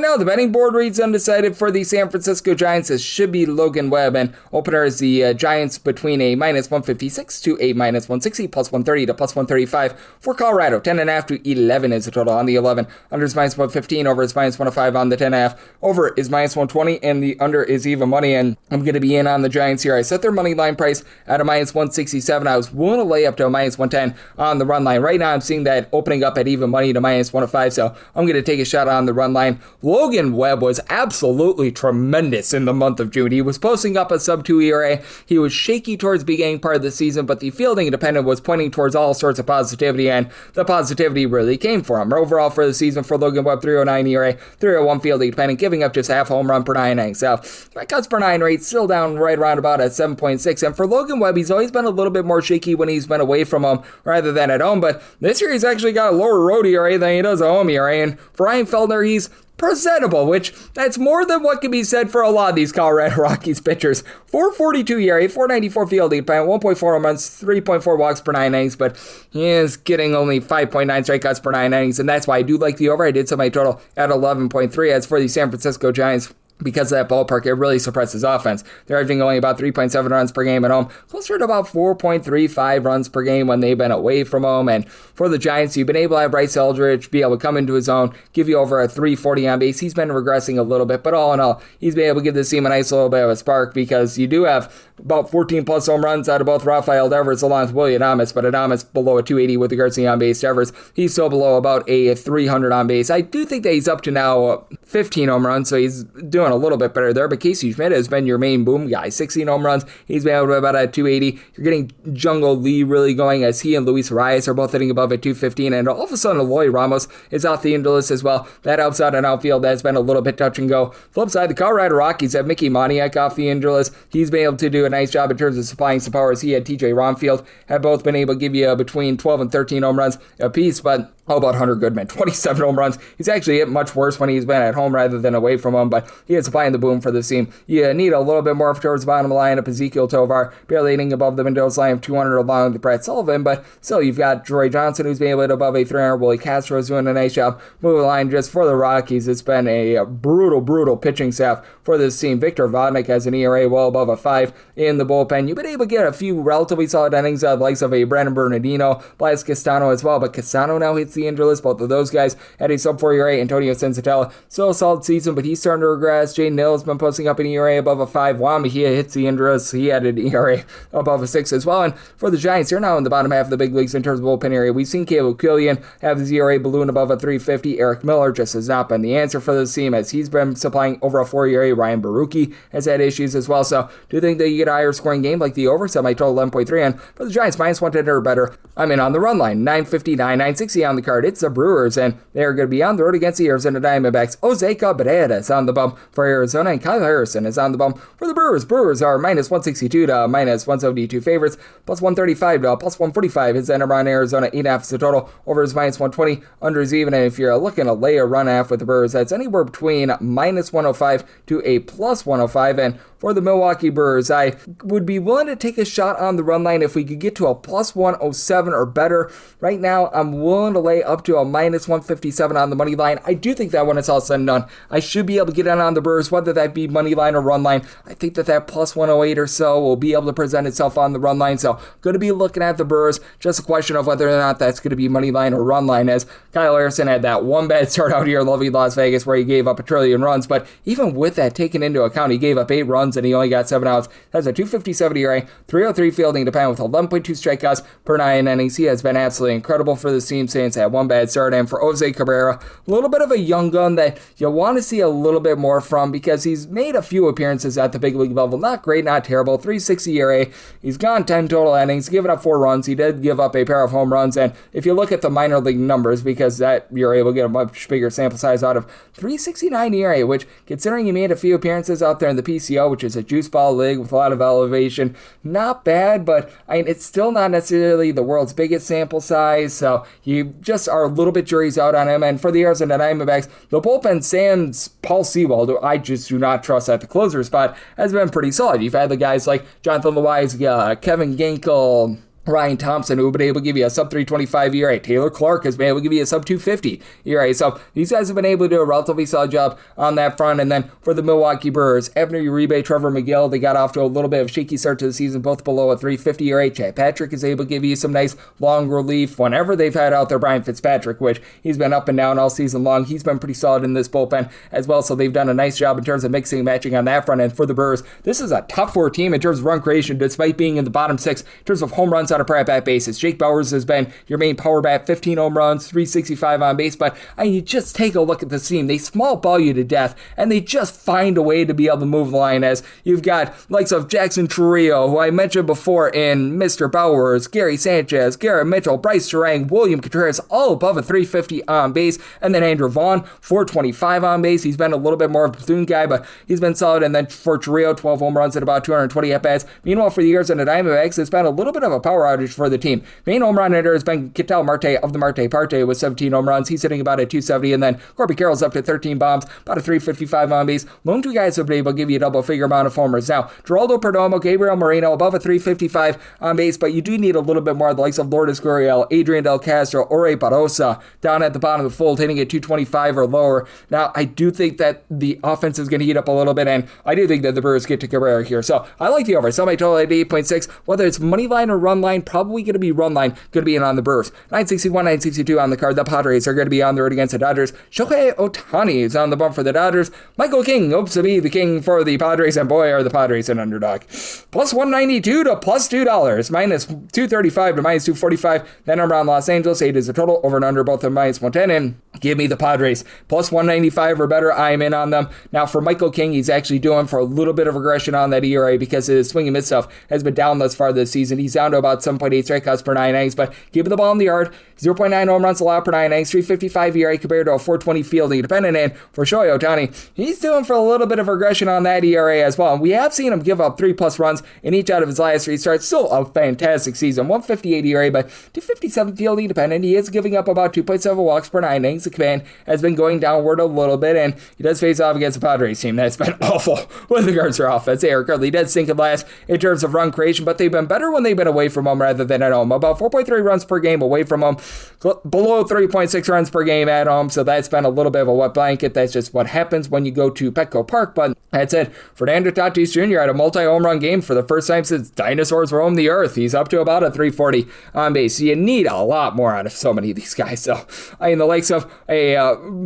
now the betting board reads undecided for the San Francisco Giants. It should be Logan Webb, and opener is the Giants between a -156 to a -160, +130 to +135 for Colorado. 10.5 to 11 is the total on the 11. Under is -115, over is -105 on the 10.5. Over is -120, and the under is even money, and I'm going to be in on the Giants here. I set their money line price at a -167. I was willing to lay up to a -110 on the run line. Right now I'm seeing that opening up at even money to -105, so I'm going to take a shot on the run line. Logan Webb was absolutely tremendous in the month of June. He was posting up a sub-2 ERA. He was shaky towards the beginning part of the season, but the fielding independent was pointing towards all sorts of positivity, and the positivity really came for him. Overall for the season for Logan Webb, 3.09 ERA, 3.01 fielding independent, giving up just half home run per 9 innings. So strikeouts per 9 rate still down right around about at 7.6, and for Logan Webb, he's always been a little bit more shaky when he's been away from home rather than at home, but this year he's actually got a lower road ERA than he does a home ERA, and for Ryan Feltner, he's presentable, which that's more than what can be said for a lot of these Colorado Rockies pitchers. 4.42 ERA, 4.94 fielding, 1.4 home runs, 3.4 walks per 9 innings, but he is getting only 5.9 strikeouts per 9 innings, and that's why I do like the over. I did set my total at 11.3. As for the San Francisco Giants, because of that ballpark, it really suppresses offense. They're averaging only about 3.7 runs per game at home, closer to about 4.35 runs per game when they've been away from home. And for the Giants, you've been able to have Bryce Eldridge be able to come into his own, give you over a 340 on base. He's been regressing a little bit, but all in all, he's been able to give this team a nice little bit of a spark, because you do have about 14 plus home runs out of both Rafael Devers along with Willie Adames, but Adames below a 280 with regards to the on base. Devers, he's still below about a 300 on base. I do think that he's up to now 15 home runs, so he's doing a little bit better there, but Casey Schmidt has been your main boom guy. 16 home runs, he's been able to about a 280. You're getting Jungle Lee really going, as he and Luis Arias are both hitting above a 215, and all of a sudden Eloy Ramos is off the injured list as well. That helps out an outfield that's been a little bit touch and go. Flip side, the Colorado Rockies have Mickey Moniak off the injured list. He's been able to do a nice job in terms of supplying some power, as he and TJ Romfield have both been able to give you between 12 and 13 home runs apiece, but How about Hunter Goodman? 27 home runs. He's actually hit much worse when he's been at home rather than away from him, but he is supplying the boom for this team. You need a little bit more towards the bottom lineup. Ezekiel Tovar barely hitting above the Mendoza line of 200 along with Brett Sullivan, but still you've got Troy Johnson who's been able to hit above a 300. Willie Castro's doing a nice job. Moving the line just for the Rockies. It's been a brutal pitching staff for this team. Victor Vodnik has an ERA well above a 5 in the bullpen. You've been able to get a few relatively solid innings out of the likes of a Brandon Bernardino, Blas Castano as well, but Castano now hits the injury list. Both of those guys at a sub 4 ERA. Antonio Sensatella, still a solid season, but he's starting to regress. Jay Nill's been posting up an ERA above a 5. Juan Mejia hits the injury list. He had an ERA above a 6 as well. And for the Giants, they're now in the bottom half of the big leagues in terms of bullpen area. We've seen Caleb Killian have his ERA balloon above a 350. Eric Miller just has not been the answer for this team as he's been supplying over a 4 ERA. Ryan Baruchi has had issues as well. So do you think that you get a higher scoring game like the over? So my total 11.3. And for the Giants, minus 110 or better, I'm in on the run line. 959, 960 on the card. It's the Brewers, and they're going to be on the road against the Arizona Diamondbacks. Jose Cabrera is on the bump for Arizona, and Kyle Harrison is on the bump for the Brewers. Brewers are minus 162 to minus 172 favorites, plus 135 to plus 145 is the number on Arizona. 8.5 is the total. Over is minus 120, under is even, and if you're looking to lay a run half with the Brewers, that's anywhere between minus 105 to a plus 105, and for the Milwaukee Brewers, I would be willing to take a shot on the run line if we could get to a plus 107 or better. Right now, I'm willing to lay up to a minus 157 on the money line. I do think that when it's all said and done, I should be able to get in on the Brewers, whether that be money line or run line. I think that plus 108 or so will be able to present itself on the run line. So, going to be looking at the Brewers. Just a question of whether or not that's going to be money line or run line, as Kyle Harrison had that one bad start out here in lovely Las Vegas where he gave up a trillion runs. But even with that taken into account, he gave up 8 runs and he only got 7 outs. That's a 257 ERA, 303 fielding to pan with 11.2 strikeouts per 9 innings. He has been absolutely incredible for this team since that one bad start. And for Jose Cabrera, a little bit of a young gun that you want to see a little bit more from because he's made a few appearances at the big league level. Not great, not terrible. 360 ERA. He's gone 10 total innings, given up 4 runs. He did give up a pair of home runs. And if you look at the minor league numbers, because that you're able to get a much bigger sample size out of 369 ERA, which considering he made a few appearances out there in the PCO, which is a juice ball league with a lot of elevation, not bad, but it's still not necessarily the world's biggest sample size, so you just are a little bit jury's out on him. And for the Arizona Diamondbacks, the bullpen sans Paul Sewald, who I just do not trust at the closer spot, has been pretty solid. You've had the guys like Jonathan Loaiza, Kevin Ginkel, Ryan Thompson, who have been able to give you a sub 325 ERA. Taylor Clark has been able to give you a sub 250 ERA. So these guys have been able to do a relatively solid job on that front. And then for the Milwaukee Brewers, Abner Uribe, Trevor McGill, they got off to a little bit of a shaky start to the season, both below a 350 ERA. Chad Patrick is able to give you some nice long relief whenever they've had out there Brian Fitzpatrick, which he's been up and down all season long. He's been pretty solid in this bullpen as well. So they've done a nice job in terms of mixing and matching on that front. And for the Brewers, this is a top 4 team in terms of run creation, despite being in the bottom 6 in terms of home runs on a per at-bat basis. Jake Bauers has been your main power bat, 15 home runs, 365 on base, but you just take a look at this team. They small ball you to death, and they just find a way to be able to move the line, as you've got likes of Jackson Trujillo, who I mentioned before in Mr. Bauers, Gary Sanchez, Garrett Mitchell, Bryce Terang, William Contreras, all above a 350 on base, and then Andrew Vaughn, 425 on base. He's been a little bit more of a platoon guy, but he's been solid, and then for Trujillo, 12 home runs at about 220 at-bats. Meanwhile, for the Arizona Diamondbacks, it's been a little bit of a power outage for the team. Main home run hitter has been Ketel Marte of the Marte Parte with 17 home runs. He's hitting about a 270, and then Corby Carroll's up to 13 bombs, about a 355 on base. Lone 2 guys have been able to give you a double-figure amount of homers. Now, Geraldo Perdomo, Gabriel Moreno above a 355 on base, but you do need a little bit more of the likes of Lourdes Gurriel, Adrian Del Castro, Ore Barosa down at the bottom of the fold, hitting at 225 or lower. Now, I do think that the offense is going to heat up a little bit, and I do think that the Brewers get to Cabrera here. So, I like the over. So, my total at 8.6. Whether it's money line or run line, probably going to be run line, going to be in on the Brewers. 961, 962 on the card. The Padres are going to be on the road against the Dodgers. Shohei Ohtani is on the bump for the Dodgers. Michael King hopes to be the king for the Padres, and boy, are the Padres an underdog. Plus 192 to plus $2. Minus 235 to minus 245. That number on Los Angeles. 8 is the total. Over and under both of minus 110. And give me the Padres. Plus 195 or better. I am in on them. Now, for Michael King, he's actually doing for a little bit of regression on that ERA because his swing and miss stuff has been down thus far this season. He's down to about about 7.8 strikeouts per 9 innings, but keeping the ball in the yard, 0.9 home runs allowed per 9 innings, 3.55 ERA compared to a 4.20 fielding dependent. And for Shohei Ohtani, he's doing for a little bit of regression on that ERA as well. And we have seen him give up 3+ runs in each out of his last 3 starts. Still a fantastic season. 1.58 ERA, but 2.57 fielding dependent. He is giving up about 2.7 walks per 9 innings. The command has been going downward a little bit, and he does face off against the Padres team that's been awful with regards to their offense. They are currently dead stinking last in terms of run creation, but they've been better when they've been away from home rather than at home. About 4.3 runs per game away from home, below 3.6 runs per game at home, so that's been a little bit of a wet blanket. That's just what happens when you go to Petco Park. But that's it. Fernando Tatis Jr. had a multi-home run game for the first time since dinosaurs roamed the earth. He's up to about a 340 on base. You need a lot more out of so many of these guys. So in the likes of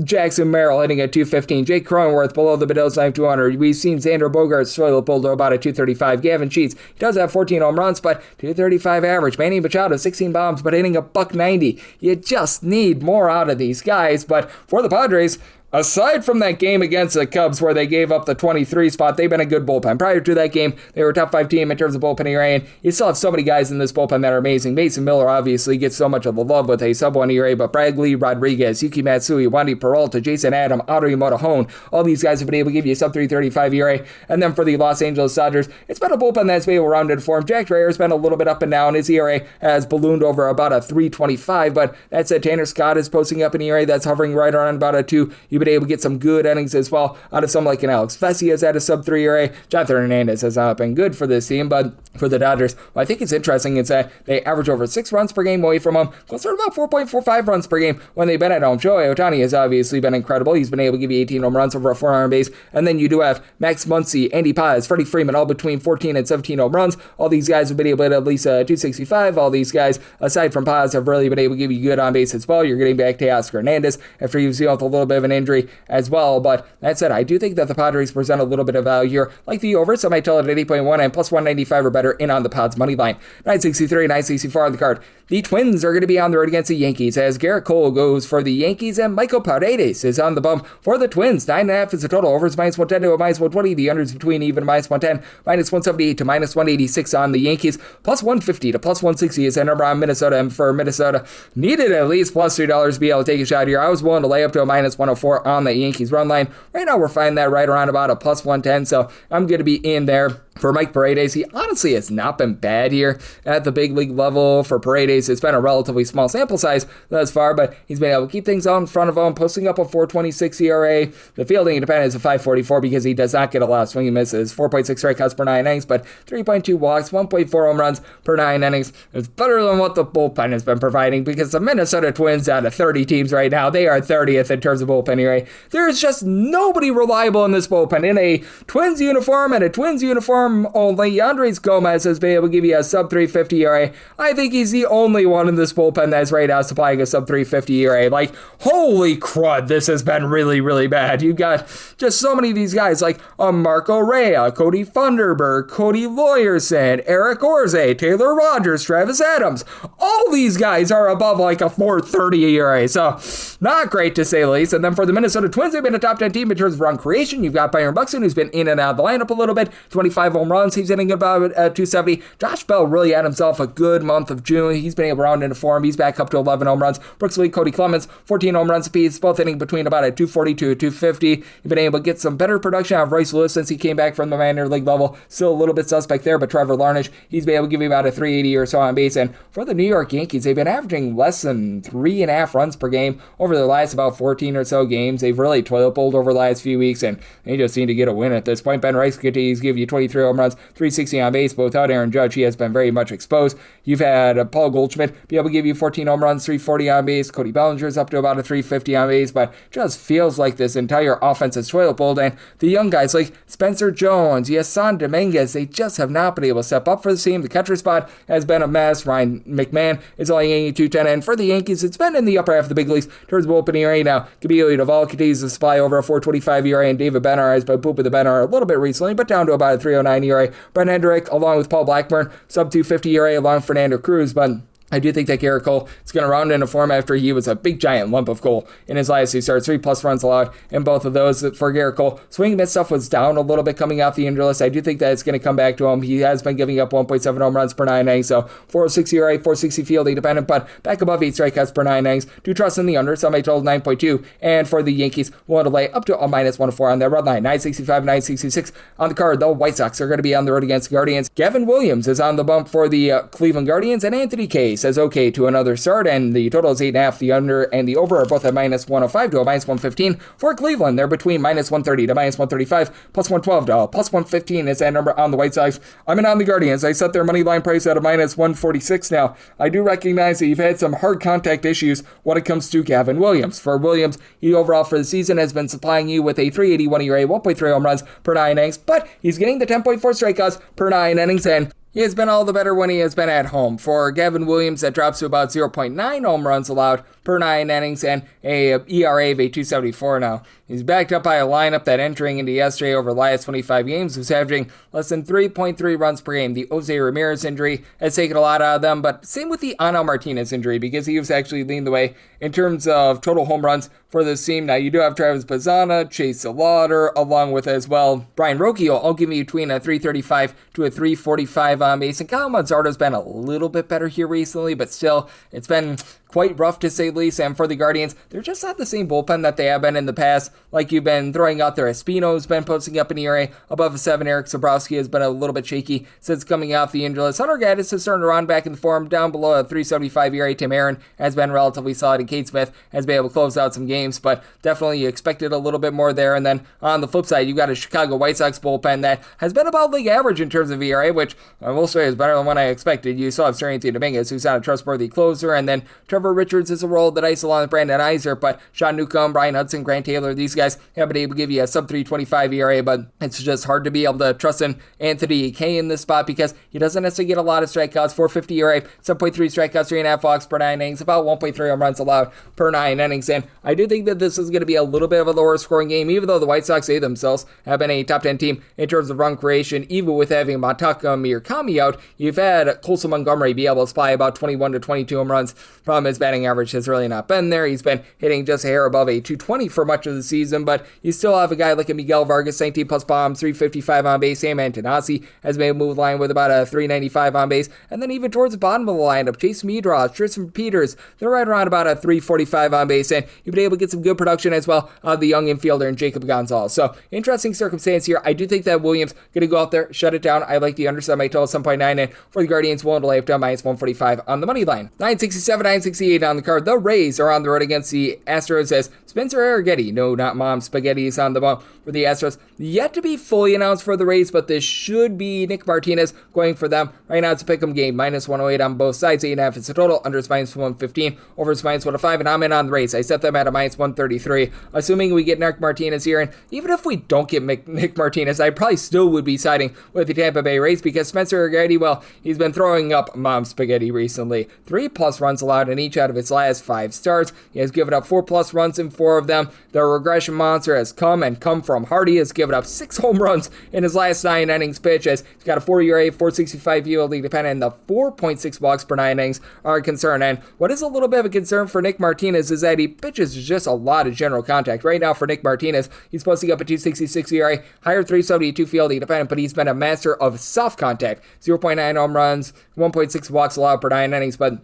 Jackson Merrill hitting at 215, Jake Cronenworth below the middle line 200. We've seen Xander Bogaerts toilet bowl to about a 235. Gavin Sheets, he does have 14 home runs, but 235 average. Manny Machado, 16 bombs, but hitting a $190. You just need more out of these guys. But for the Padres, aside from that game against the Cubs where they gave up the 23 spot, they've been a good bullpen. Prior to that game, they were a top 5 team in terms of bullpen ERA, and you still have so many guys in this bullpen that are amazing. Mason Miller obviously gets so much of the love with a sub-1 ERA, but Bradley Rodriguez, Yuki Matsui, Wandy Peralta, Jason Adam, Audrey Motohone, all these guys have been able to give you a sub-335 ERA. And then for the Los Angeles Dodgers, it's been a bullpen that's been well-rounded for him. Jack Dreyer's been a little bit up and down. His ERA has ballooned over about a 325, but that said, Tanner Scott is posting up an ERA that's hovering right around about a 2. You've been able to get some good innings as well out of someone like an Alex Vesia at a sub-3 ERA. Jonathan Hernandez has not been good for this team, but for the Dodgers, what I think is interesting is that they average over 6 runs per game away from home, closer to about 4.45 runs per game when they've been at home. Shohei Ohtani has obviously been incredible. He's been able to give you 18 home runs over a 400 base, and then you do have Max Muncy, Andy Paz, Freddie Freeman, all between 14 and 17 home runs. All these guys have been able to hit at least 265. All these guys, aside from Paz, have really been able to give you good on base as well. You're getting back to Oscar Hernandez after you've seen with a little bit of an injury as well, but that said, I do think that the Padres present a little bit of value here. Like the over, so I might tell it at 8.1 and plus 195 or better in on the Pods money line. 963, 964 on the card. The Twins are going to be on the road against the Yankees as Garrett Cole goes for the Yankees and Michael Paredes is on the bump for the Twins. 9.5 is the total. Overs -110 to a -120. The unders between even -110, -178 to -186 on the Yankees. Plus 150 to plus 160 is the number on Minnesota. And for Minnesota, needed at least plus $3 to be able to take a shot here. I was willing to lay up to a -104 on the Yankees run line. Right now, we're finding that right around about a plus 110, so I'm going to be in there. For Mike Paredes, he honestly has not been bad here at the big league level. For Paredes, it's been a relatively small sample size thus far, but he's been able to keep things out in front of him, posting up a 4.26 ERA. The fielding independent is a 5.44 because he does not get a lot of swing and misses. 4.6 strikeouts per 9 innings, but 3.2 walks, 1.4 home runs per 9 innings. It's better than what the bullpen has been providing because the Minnesota Twins, out of 30 teams right now, they are 30th in terms of bullpen ERA. There is just nobody reliable in this bullpen. In a Twins uniform and a Twins uniform only, Andres Gomez has been able to give you a sub-350 ERA. I think he's the only one in this bullpen that's right now supplying a sub-350 ERA. Like, holy crud, this has been really, really bad. You've got just so many of these guys like Marco Rea, Cody Funderburg, Cody Lawyerson, Eric Orze, Taylor Rogers, Travis Adams. All these guys are above like a 4.30 ERA, so not great to say the least. And then for the Minnesota Twins, they've been a top 10 team in terms of run creation. You've got Byron Buxton, who's been in and out of the lineup a little bit, 25 home runs. He's hitting about 270. Josh Bell really had himself a good month of June. He's been able to round into form. He's back up to 11 home runs. Brooks Lee, Cody Clemens, 14 home runs apiece, both hitting between about a 240 to a 250. You've been able to get some better production out of Royce Lewis since he came back from the minor league level. Still a little bit suspect there, but Trevor Larnach, he's been able to give you about a 380 or so on base. And for the New York Yankees, they've been averaging less than 3.5 runs per game over their last about 14 or so games. They've really toilet bowled over the last few weeks, and they just seem to get a win at this point. Ben Rice continues to give you 23 home runs, 360 on base, but without Aaron Judge, he has been very much exposed. You've had Paul Goldschmidt be able to give you 14 home runs, 340 on base. Cody Bellinger's up to about a 350 on base, but just feels like this entire offense is toilet bowled, and the young guys like Spencer Jones, Yasan Dominguez, they just have not been able to step up for the team. The catcher spot has been a mess. Ryan McMahon is only getting 210, and for the Yankees, it's been in the upper half of the big leagues towards the opening ERA now. Gabriel Duvall continues to supply over a 4.25 ERA, and David Bennar has been pooping the Bennar a little bit recently, but down to about a 3.09 ERA. Brent Hendrick, along with Paul Blackburn, sub 250 ERA, along with Fernando Cruz, but I do think that Garrett Cole is going to round into form after he was a big giant lump of coal in his last 2 starts. 3+ runs allowed in both of those for Garrett Cole. Swing and miss stuff was down a little bit coming off the injury list. I do think that it's going to come back to him. He has been giving up 1.7 home runs per 9 innings, so 406 ERA, 460 fielding dependent, but back above 8 strikeouts per 9 innings. Do trust in the under, so my total 9.2. And for the Yankees, we'll lay up to a -104 on their red line. 965, 966 on the card. The White Sox are going to be on the road against the Guardians. Gavin Williams is on the bump for the Cleveland Guardians, and Anthony Kay says okay to another start, and the total is 8.5. The under and the over are both at -105 to a -115 for Cleveland. They're between -130 to -135, +112 to +115 is that number on the White Sox. I'm in on the Guardians. I set their money line price at a -146 now. I do recognize that you've had some hard contact issues when it comes to Gavin Williams. For Williams, he overall for the season has been supplying you with a 381 ERA, 1.3 home runs per 9 innings, but he's getting the 10.4 strikeouts per 9 innings, and he has been all the better when he has been at home. For Gavin Williams, that drops to about 0.9 home runs allowed per 9 innings and a ERA of a 2.74 now. He's backed up by a lineup that entering into yesterday over the last 25 games was averaging less than 3.3 runs per game. The Jose Ramirez injury has taken a lot out of them, but same with the Angel Martinez injury because he was actually leading the way in terms of total home runs for this team. Now, you do have Travis Bazzana, Chase Lauder, along with as well Brian Rocchio. I'll give you between a 335 to a 345 on base. And Kyle Manzardo's been a little bit better here recently, but still, it's been quite rough to say the least. And for the Guardians, they're just not the same bullpen that they have been in the past. Like you've been throwing out there, Espino's been posting up an ERA above a 7. Eric Sabrowski has been a little bit shaky since coming off the injury list. Hunter Gaddis has started to run back in the form down below a 375 ERA. Tim Aaron has been relatively solid, and Cade Smith has been able to close out some games, but definitely you expected a little bit more there. And then on the flip side, you've got a Chicago White Sox bullpen that has been about league average in terms of ERA, which I will say is better than what I expected. You still have Serenity Dominguez, who's not a trustworthy closer, and then Trevor Richards is a roll of the dice along with Brandon Iser, but Sean Newcomb, Brian Hudson, Grant Taylor, these guys have been able to give you a sub 325 ERA, but it's just hard to be able to trust in Anthony Kay in this spot because he doesn't necessarily get a lot of strikeouts. 450 ERA, 7.3 strikeouts, 3.5 walks per 9 innings, about 1.3 home runs allowed per 9 innings, and I do think that this is going to be a little bit of a lower scoring game, even though the White Sox, they themselves have been a top 10 team in terms of run creation. Even with having Mataka Mirakami out, you've had Colson Montgomery be able to supply about 21 to 22 home runs. Problem is, batting average has really not been there. He's been hitting just a hair above a 220 for much of the season, but you still have a guy like a Miguel Vargas, 19 plus bombs, 355 on base. Sam Antonazzi has made a move line with about a 395 on base, and then even towards the bottom of the lineup, Chase Meadross, Tristan Peters, they're right around about a 345 on base, and you've been able to get some good production as well out of the young infielder and Jacob Gonzalez. So interesting circumstance here. I do think that Williams going to go out there, shut it down. I like the underside, my total 7.9, and for the Guardians, willing to lay up to -145 on the money line. 967, 968 on the card. The Rays are on the road against the Astros as Spencer Arrighetti, no, not Mom Spaghetti, is on the bump for the Astros. Yet to be fully announced for the Rays, but this should be Nick Martinez going for them. Right now, it's a pick'em game, -108 on both sides, 8.5 is the total, under is -115, over is -105, and I'm in on the Rays. I set them at a -133, assuming we get Nick Martinez here, and even if we don't get Nick Martinez, I probably still would be siding with the Tampa Bay Rays because Spencer Arrighetti, well, he's been throwing up Mom Spaghetti recently. 3+ runs allowed in each out of his last 5 starts. He has given up 4+ runs in 4 of them. The regression monster has come from Hardy, has given up 6 home runs in his last 9 innings pitch, as he's got a 4 ERA, 465 fielding dependent, and the 4.6 walks per 9 innings are a concern. And what is a little bit of a concern for Nick Martinez is that he pitches just a lot of general contact. Right now for Nick Martinez, he's posting up a 266 ERA, higher 372 fielding dependent, but he's been a master of soft contact. 0.9 home runs, 1.6 walks allowed per 9 innings, but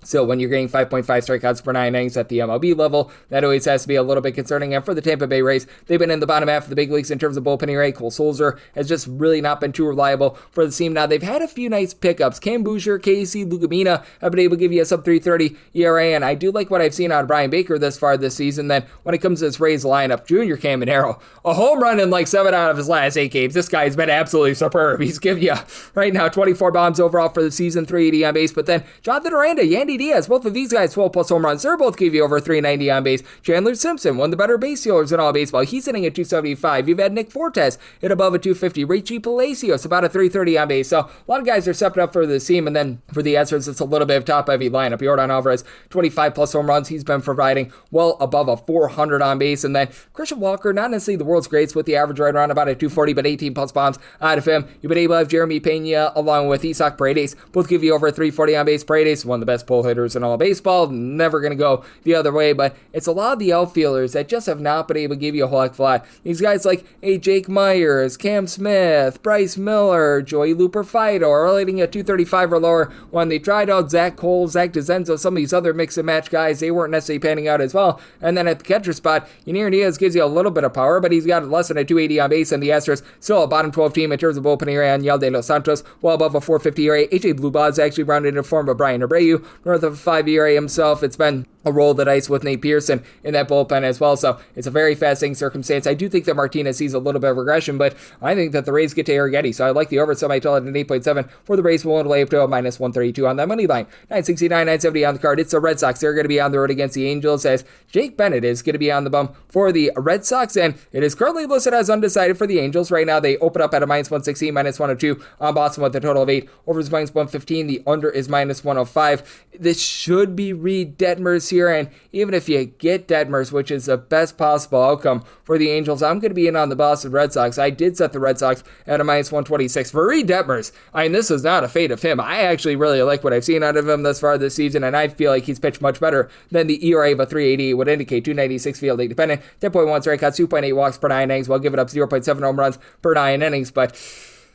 still, when you're getting 5.5 strikeouts per 9 innings at the MLB level, that always has to be a little bit concerning. And for the Tampa Bay Rays, they've been in the bottom half of the big leagues in terms of bullpen ERA. Cole Sulzer has just really not been too reliable for the team. Now, they've had a few nice pickups. Cam Boucher, Casey Lugumina have been able to give you a sub 330 ERA, and I do like what I've seen out of Brian Baker this far this season. Then when it comes to this Rays lineup, Junior Caminero, a home run in like 7 out of his last 8 games. This guy's been absolutely superb. He's given you, right now, 24 bombs overall for the season, 380 on base. But then Jonathan Aranda, Yandy Yandy Diaz, both of these guys 12 plus home runs. They're both give you over 390 on base. Chandler Simpson, one of the better base stealers in all baseball. He's hitting at 275. You've had Nick Fortes hit above a 250. Richie Palacios about a 330 on base. So a lot of guys are stepping up for the team. And then for the Astros, it's a little bit of top-heavy lineup. Yordan Alvarez, 25 plus home runs. He's been providing well above a 400 on base. And then Christian Walker, not necessarily the world's greats with the average right around about a 240, but 18 plus bombs out of him. You've been able to have Jeremy Pena along with Isaac Paredes. Both give you over 340 on base. Paredes, one of the best pull hitters in all baseball. Never going to go the other way, but it's a lot of the outfielders that just have not been able to give you a whole heck of a lot. These guys like Jake Myers, Cam Smith, Bryce Miller, Joey Looper Fido are hitting at 235 or lower. When they tried out Zach Cole, Zach DeZenzo, some of these other mix and match guys, they weren't necessarily panning out as well. And then at the catcher spot, Yanir Diaz gives you a little bit of power, but he's got less than a 280 on base, and the Astros still a bottom 12 team in terms of bullpen ERA on Yel de los Santos, well above a 450 ERA. AJ Bluebod's actually rounded in form of Brian Abreu, north of a 5 ERA himself. It's been a roll of the dice with Nate Pearson in that bullpen as well. So it's a very fascinating circumstance. I do think that Martinez sees a little bit of regression, but I think that the Rays get to Arrighetti. So I like the over, so I tell it at 8.7 for the Rays. Willing to lay up to a minus 132 on that money line. 969, 970 on the card. It's the Red Sox. They're going to be on the road against the Angels as Jake Bennett is going to be on the bum for the Red Sox, and it is currently listed as undecided for the Angels. Right now, they open up at a minus 116, minus 102 on Boston with a total of 8. Over is minus 115. The under is minus 105. This should be Reed Detmers here, and even if you get Detmers, which is the best possible outcome for the Angels, I'm going to be in on the Boston Red Sox. I did set the Red Sox at a minus 126. For Reed Detmers, I mean, this is not a fate of him. I actually really like what I've seen out of him thus far this season, and I feel like he's pitched much better than the ERA of a 380 would indicate. 296 fielding dependent, 10.1 strikeouts, 2.8 walks per 9 innings, while giving up 0.7 home runs per 9 innings, but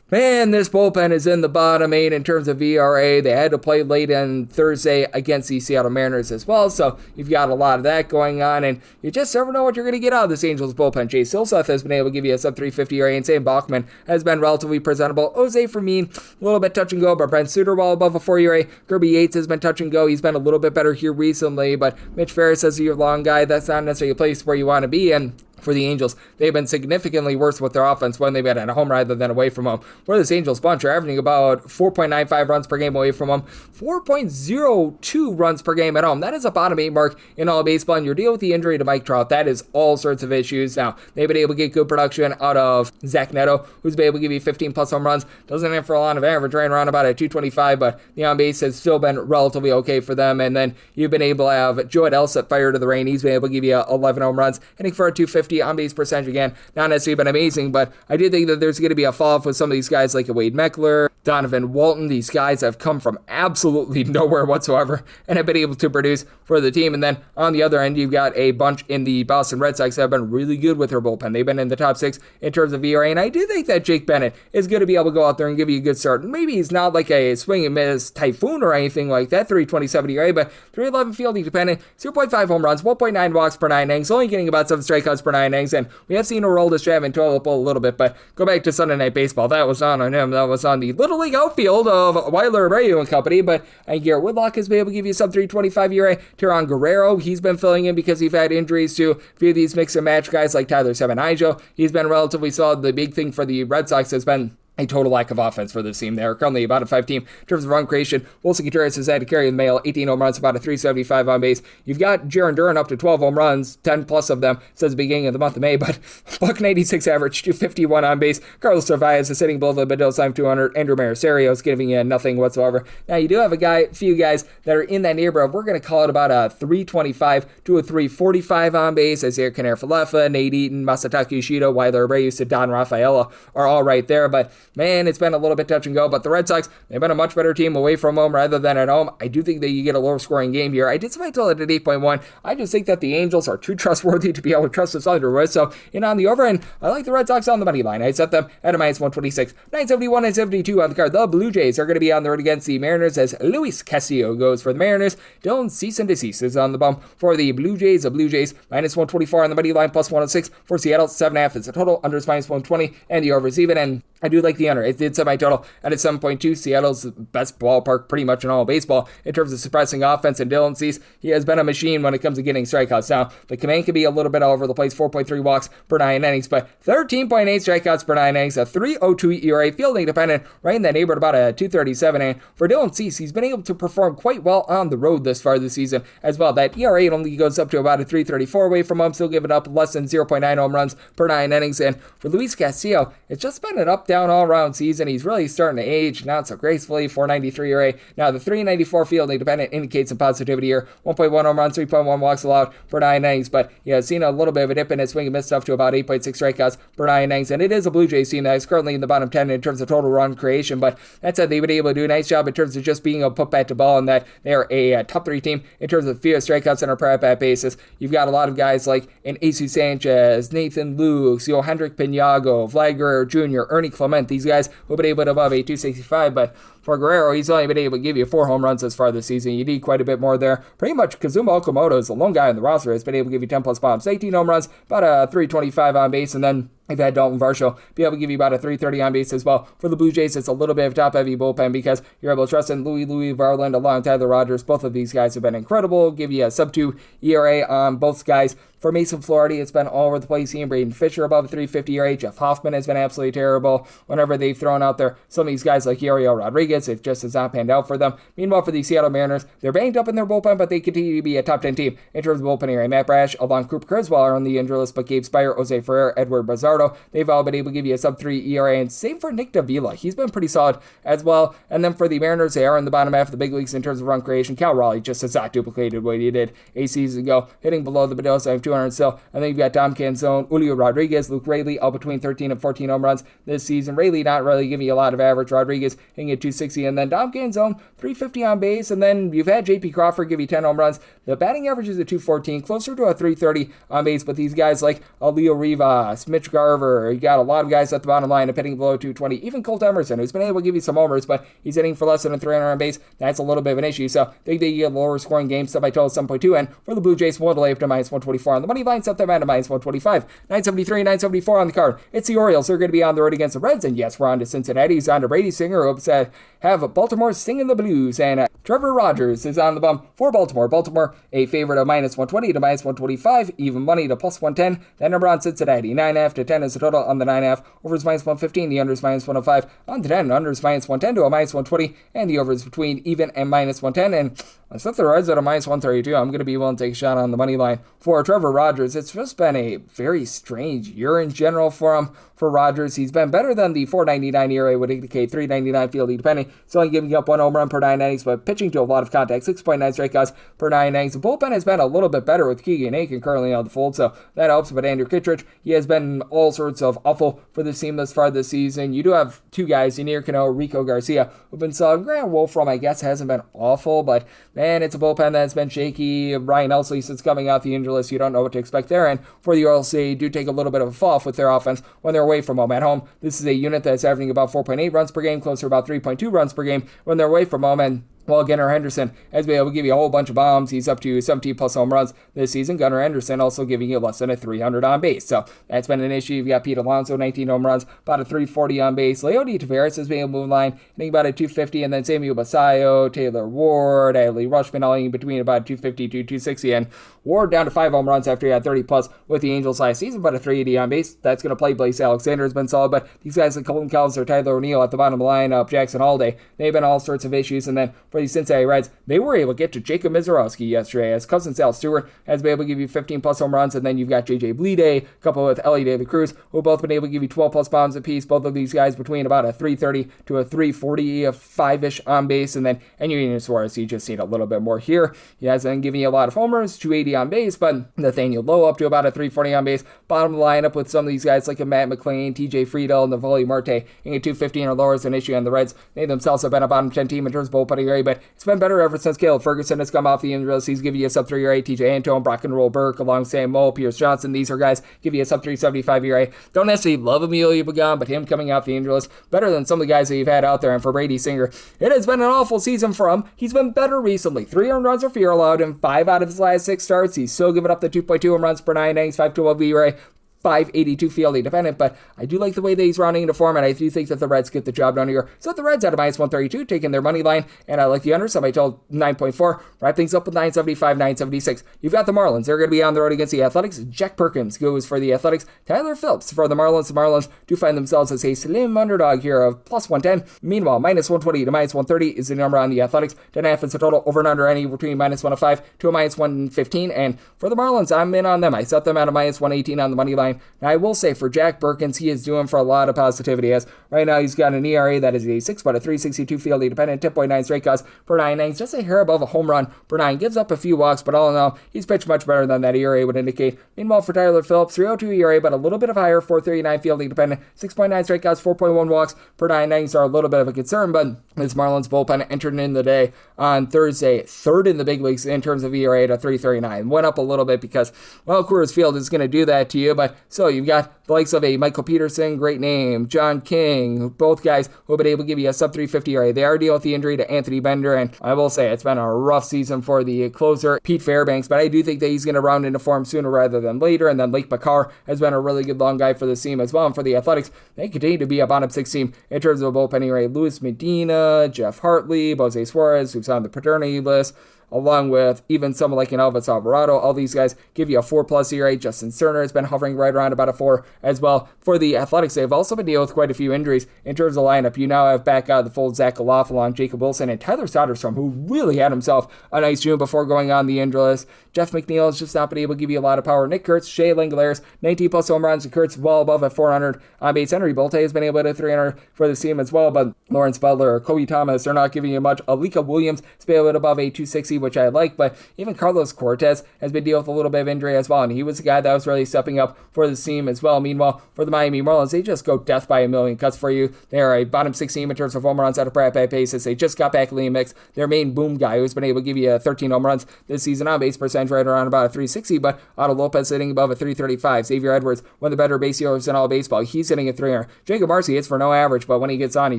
man, this bullpen is in the bottom 8 in terms of ERA. They had to play late on Thursday against the Seattle Mariners as well, so you've got a lot of that going on, and you just never know what you're going to get out of this Angels bullpen. Chase Silseth has been able to give you a sub-350 ERA, and Sam Bachman has been relatively presentable. Jose Fermin, a little bit touch and go, but Brent Suter well above a 4 ERA. Kirby Yates has been touch and go. He's been a little bit better here recently, but Mitch Ferris is your long guy. That's not necessarily a place where you want to be, and for the Angels, they've been significantly worse with their offense when they've been at home rather than away from home. For this Angels bunch, are averaging about 4.95 runs per game away from home, 4.02 runs per game at home. That is a bottom 8 mark in all baseball, and you're dealing with the injury to Mike Trout. That is all sorts of issues. Now, they've been able to get good production out of Zach Neto, who's been able to give you 15 plus home runs. Doesn't have for a lot of average, right around about at 225, but the on base has still been relatively okay for them. And then you've been able to have Joe Adell fire to the rain. He's been able to give you 11 home runs, hitting for a 250 on-base percentage. Again, not necessarily been amazing, but I do think that there's going to be a fall-off with some of these guys like Wade Meckler, Donovan Walton. These guys have come from absolutely nowhere whatsoever and have been able to produce for the team. And then on the other end, you've got a bunch in the Boston Red Sox that have been really good with their bullpen. They've been in the top 6 in terms of ERA, and I do think that Jake Bennett is going to be able to go out there and give you a good start. Maybe he's not like a swing and miss typhoon or anything like that, 327 ERA, but 311 fielding dependent, 0.5 home runs, 1.9 walks per 9 innings, only getting about 7 strikeouts per 9 innings, and we have seen Aroldis Chapman toil up a little bit, but go back to Sunday Night Baseball. That was not on him. That was on the Little League outfield of Weiler Abreu and company, but Garrett Whitlock has been able to give you sub 325 ERA. Teron Guerrero, he's been filling in because he's had injuries to a few of these mix and match guys like Tyler Semenijo. He's been relatively solid. The big thing for the Red Sox has been a total lack of offense for this team. They're currently about a 5 team in terms of run creation. Wilson Contreras has had to carry the mail, 18 home runs, about a 375 on base. You've got Jaron Duran up to 12 home runs, 10 plus of them since the beginning of the month of May, but $196 average, 251 on base. Carlos Cervantes is sitting below the middle line 200. Andrew Marisario is giving you nothing whatsoever. Now, you do have a few guys that are in that neighborhood. We're going to call it about a 325 to a 345 on base. Isaiah Kiner-Falefa, Nate Eaton, Masataka Yoshida, Weiler Abreu, Don Rafaela are all right there, but man, it's been a little bit touch and go. But the Red Sox, they've been a much better team away from home rather than at home. I do think that you get a lower scoring game here. I did somebody tell it at 8.1. I just think that the Angels are too trustworthy to be able to trust this under with. So, on the over end, I like the Red Sox on the money line. I set them at a minus 126. 971, 972 on the card. The Blue Jays are going to be on the road against the Mariners as Luis Castillo goes for the Mariners. Dylan Cease and Desist is on the bump for the Blue Jays. The Blue Jays minus 124 on the money line, plus 106 for Seattle. 7.5 is the total. Under is minus 120, and the over is even. And I do like the under. It did set my total at a 7.2. Seattle's the best ballpark pretty much in all of baseball in terms of suppressing offense, and Dylan Cease, he has been a machine when it comes to getting strikeouts. Now, the command can be a little bit all over the place, 4.3 walks per 9 innings, but 13.8 strikeouts per 9 innings, a 3.02 ERA, fielding dependent, right in that neighborhood about a 2.37, and for Dylan Cease, he's been able to perform quite well on the road this far this season as well. That ERA only goes up to about a 3.34 away from him, still giving up less than 0.9 home runs per 9 innings, and for Luis Castillo, it's just been an up-down all-around season. He's really starting to age, not so gracefully, 4.93 ERA. Now, the 3.94 fielding dependent indicates some positivity here, 1.1 home runs, 3.1 walks allowed per 9 innings, but yeah, seen a little bit of a dip in his swing and miss stuff to about 8.6 strikeouts per 9 innings, and it is a Blue Jays team that is currently in the bottom 10 in terms of total run creation, but that said, they've been able to do a nice job in terms of just being able to put bat to ball, and that they are a top 3 team in terms of fewest strikeouts on a per at-bat basis. You've got a lot of guys like an Jesus Sanchez, Nathan Lukes, Hendrik Pinago, Vlad Guerrero Jr., Ernie Clement, these guys who have been able to above a 265, but for Guerrero, he's only been able to give you 4 home runs as far this season. You need quite a bit more there. Pretty much Kazuma Okamoto is the lone guy on the roster has been able to give you 10 plus bombs, 18 home runs, about a 325 on base, and then I've had Dalton Varsho be able to give you about a 330 on base as well. For the Blue Jays, it's a little bit of top-heavy bullpen because you're able to trust in Louis Varland along with Tyler Rogers. Both of these guys have been incredible. Give you a sub-2 ERA on both guys. For Mason Flaherty, it's been all over the place. He and Braden Fisher above a 350 ERA. Jeff Hoffman has been absolutely terrible. Whenever they've thrown out there some of these guys like Yariel Rodriguez, it just has not panned out for them. Meanwhile, for the Seattle Mariners, they're banged up in their bullpen, but they continue to be a top 10 team in terms of bullpen ERA. Matt Brash, along Cooper Criswell are on the injury list, but Gabe Spire, Jose Ferrer, Edward Bazardo, they've all been able to give you a sub-3 ERA, and same for Nick Davila. He's been pretty solid as well. And then for the Mariners, they are in the bottom half of the big leagues in terms of run creation. Cal Raleigh just has not duplicated what he did a season ago, hitting below the Mendoza of 200 still. And then you've got Dom Canzone, Julio Rodriguez, Luke Raley, all between 13 and 14 home runs this season. Raley not really giving you a lot of average. Rodriguez hitting at 260, and then Dom Canzone, 350 on base. And then you've had J.P. Crawford give you 10 home runs. The batting average is at 214, closer to a 330 on base. But these guys like Leo Rivas, Mitch Garver, you got a lot of guys at the bottom line of hitting below 220. Even Colt Emerson, who's been able to give you some homers, but he's hitting for less than a 300 on base. That's a little bit of an issue. So they get lower scoring games, set by total 7.2. And for the Blue Jays, we'll lay up to minus 124 on the money line, set them at a minus 125. 973, 974 on the card. It's the Orioles. They're going to be on the road against the Reds. And yes, we're on to Cincinnati. He's on to Brady Singer, who hopes to have Baltimore singing the blues. And Trevor Rogers is on the bum for Baltimore. Baltimore, a favorite of minus 120 to minus 125. Even money to plus 110. That number on Cincinnati. 9.5 to 10 is the total on the 9.5. Over is minus 115. The under is minus 105. On the 10, under is minus 110 to a minus 120. And the over is between even and minus 110. And I set the Reds at a minus 132. I'm going to be willing to take a shot on the money line for Trevor Rogers. It's just been a very strange year in general for him. For Rogers, he's been better than the 4.99 ERA would indicate. 3.99 fielding depending. He's only giving up 1 home run per 9 innings, but pitching to a lot of contact. 6.9 strikeouts per 9 innings. The bullpen has been a little bit better with Keegan Aiken currently on the fold, so that helps. But Andrew Kittredge, he has been all sorts of awful for this team thus far this season. You do have 2 guys, Ynier Cano, Rico Garcia, who've been solid. Grant Wolfram, I guess, hasn't been awful, but man, it's a bullpen that's been shaky. Ryan Elsley, since coming out the injury list, you don't know what to expect there. And for the Orioles, they do take a little bit of a fall off with their offense when they're away from home. At home, this is a unit that's averaging about 4.8 runs per game, closer to about 3.2 runs per game when they're away from home. And while Gunnar Henderson has been able to give you a whole bunch of bombs, he's up to 17 plus home runs this season. Gunnar Henderson also giving you less than a 300 on base. So that's been an issue. You've got Pete Alonso, 19 home runs, about a 340 on base. Leody Taveras has been able to move line, hitting about a 250. And then Samuel Basayo, Taylor Ward, Adley Rutschman, all in between about 250 to 260. And Ward down to 5 home runs after he had 30 plus with the Angels last season, but a 380 on base. That's going to play. Blaze Alexander has been solid, but these guys like Colton Cowles or Tyler O'Neill at the bottom of the lineup, Jackson Holiday, they've been all sorts of issues. And then for the Cincinnati Reds, they were able to get to Jacob Mizorowski yesterday, as cousin Sal Stewart has been able to give you 15 plus home runs, and then you've got JJ Bleday, coupled with Ellie De La Cruz, who have both been able to give you 12 plus bombs apiece. Both of these guys between about a 330 to a 340, a 5-ish on base, and then Eugenio Suarez, you just need a little bit more here. He hasn't been giving you a lot of homers, 280 on base, but Nathaniel Lowe up to about a 340 on base. Bottom of the lineup with some of these guys like a Matt McClain, TJ Friedel, Navoli Marte, in a 215 or lower is an issue, and the Reds, they themselves have been a bottom 10 team in terms of bullpen ERA, but it's been better ever since Caleb Ferguson has come off the injury list. He's giving you a sub-3 ERA. TJ Antone, Brock and Roll Burke, along Sam Moe, Pierce Johnson. These are guys give you a sub-375 ERA. Don't necessarily love Emilio Pagan, but him coming off the injury list, better than some of the guys that you've had out there. And for Brady Singer, it has been an awful season for him. He's been better recently. 3 earned runs or fewer allowed in 5 out of his last 6 starts. He's still giving up the 2.2 home runs per 9 innings, 5.12 ERA. 582 fielding dependent, but I do like the way that he's rounding into form, and I do think that the Reds get the job done here. So the Reds at a minus 132, taking their money line, and I like the under, so I told 9.4. Wrap things up with 975, 976. You've got the Marlins. They're going to be on the road against the Athletics. Jack Perkins goes for the Athletics. Tyler Phillips for the Marlins. The Marlins do find themselves as a slim underdog here of plus 110. Meanwhile, minus 120 to minus 130 is the number on the Athletics. 10.5 is the total, over and under any between minus 105 to a minus 115. And for the Marlins, I'm in on them. I set them at a minus 118 on the money line. Now, I will say for Jack Perkins, he is doing for a lot of positivity, as right now he's got an ERA that is a 6, but a 3.62 fielding dependent, 10.9 strikeouts per 9 innings, just a hair above a home run per 9, gives up a few walks, but all in all, he's pitched much better than that ERA would indicate. Meanwhile, for Tyler Phillips, 3.02 ERA, but a little bit of higher, 4.39 fielding dependent, 6.9 strikeouts, 4.1 walks per 9 innings are a little bit of a concern, but this Marlins bullpen entered in the day on Thursday, third in the big leagues in terms of ERA at a 3.39. Went up a little bit because, well, Coors Field is going to do that to you, but so you've got the likes of a Michael Peterson, great name, John King, both guys who have been able to give you a sub 350 ERA. They are dealing with the injury to Anthony Bender, and I will say it's been a rough season for the closer, Pete Fairbanks, but I do think that he's going to round into form sooner rather than later, and then Lake Bakar has been a really good long guy for the team as well, and for the Athletics, they continue to be a bottom 6 team in terms of a bullpen ERA. Luis Medina, Jeff Hartley, Jose Suarez, who's on the paternity list, along with even someone like an Elvis Alvarado. All these guys give you a 4+ ERA. Justin Cerner has been hovering right around about a 4 as well. For the Athletics, they've also been dealing with quite a few injuries in terms of lineup. You now have back out of the fold Zach Galafalon, Jacob Wilson, and Tyler Soderstrom, who really had himself a nice June before going on the injury list. Jeff McNeil has just not been able to give you a lot of power. Nick Kurtz, Shea Langolaris, 19+ home runs, and Kurtz well above at 400 on base. Henry Bolte has been able to hit 300 for the team as well, but Lawrence Butler, Kobe Thomas, they're not giving you much. Alika Williams has been able to above a 260, which I like, but even Carlos Cortez has been dealing with a little bit of injury as well, and he was the guy that was really stepping up for the team as well. Meanwhile, for the Miami Marlins, they just go death by a million cuts for you. They are a bottom 6 team in terms of home runs at a per-at-bat basis. They just got back Liam Mix, their main boom guy, who's been able to give you 13 home runs this season on base percentage right around about a 360, but Otto Lopez hitting above a 335. Xavier Edwards, one of the better base stealers in all baseball, he's hitting a 300. Jacob Marcy hits for no average, but when he gets on, he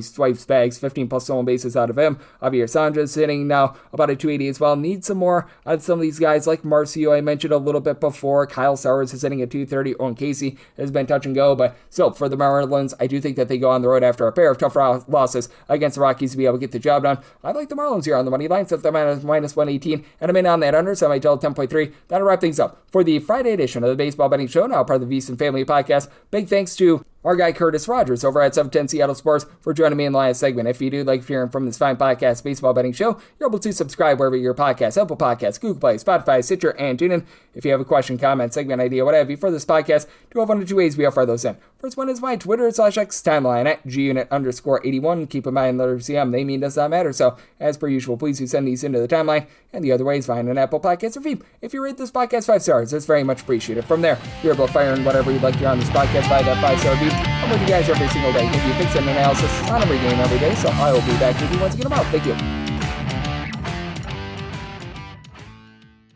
swipes bags, 15+ stolen bases out of him. Javier Sandra's hitting now about a 280 as well. Need some more on some of these guys like Marcio, I mentioned a little bit before. Kyle Sowers is hitting at 230. Owen Casey has been touch and go, but still, for the Marlins, I do think that they go on the road after a pair of tough losses against the Rockies to be able to get the job done. I like the Marlins here on the money line, set them at minus 118, and I'm in on that under, so I might tell 10.3. That'll wrap things up for the Friday edition of the Baseball Betting Show, now part of the VSiN Family Podcast. Big thanks to our guy Curtis Rogers over at 710 Seattle Sports for joining me in the last segment. If you do like hearing from this fine podcast, Baseball Betting Show, you're able to subscribe wherever your podcast, Apple Podcasts, Google Play, Spotify, Stitcher, and TuneIn. If you have a question, comment, segment idea, what have you for this podcast, do have one of two ways we offer those in. First one is my Twitter/X timeline at gunit_81. Keep in mind, letters CM, they mean does not matter. So, as per usual, please do send these into the timeline. And the other way is find an Apple Podcast review. If you rate this podcast 5 stars, that's very much appreciated. From there, you're able to fire in whatever you'd like to hear on this podcast by that 5-star review. I'm with you guys every single day. Give you picks and analysis on every game every day. So I will be back with you once again tomorrow. Thank you.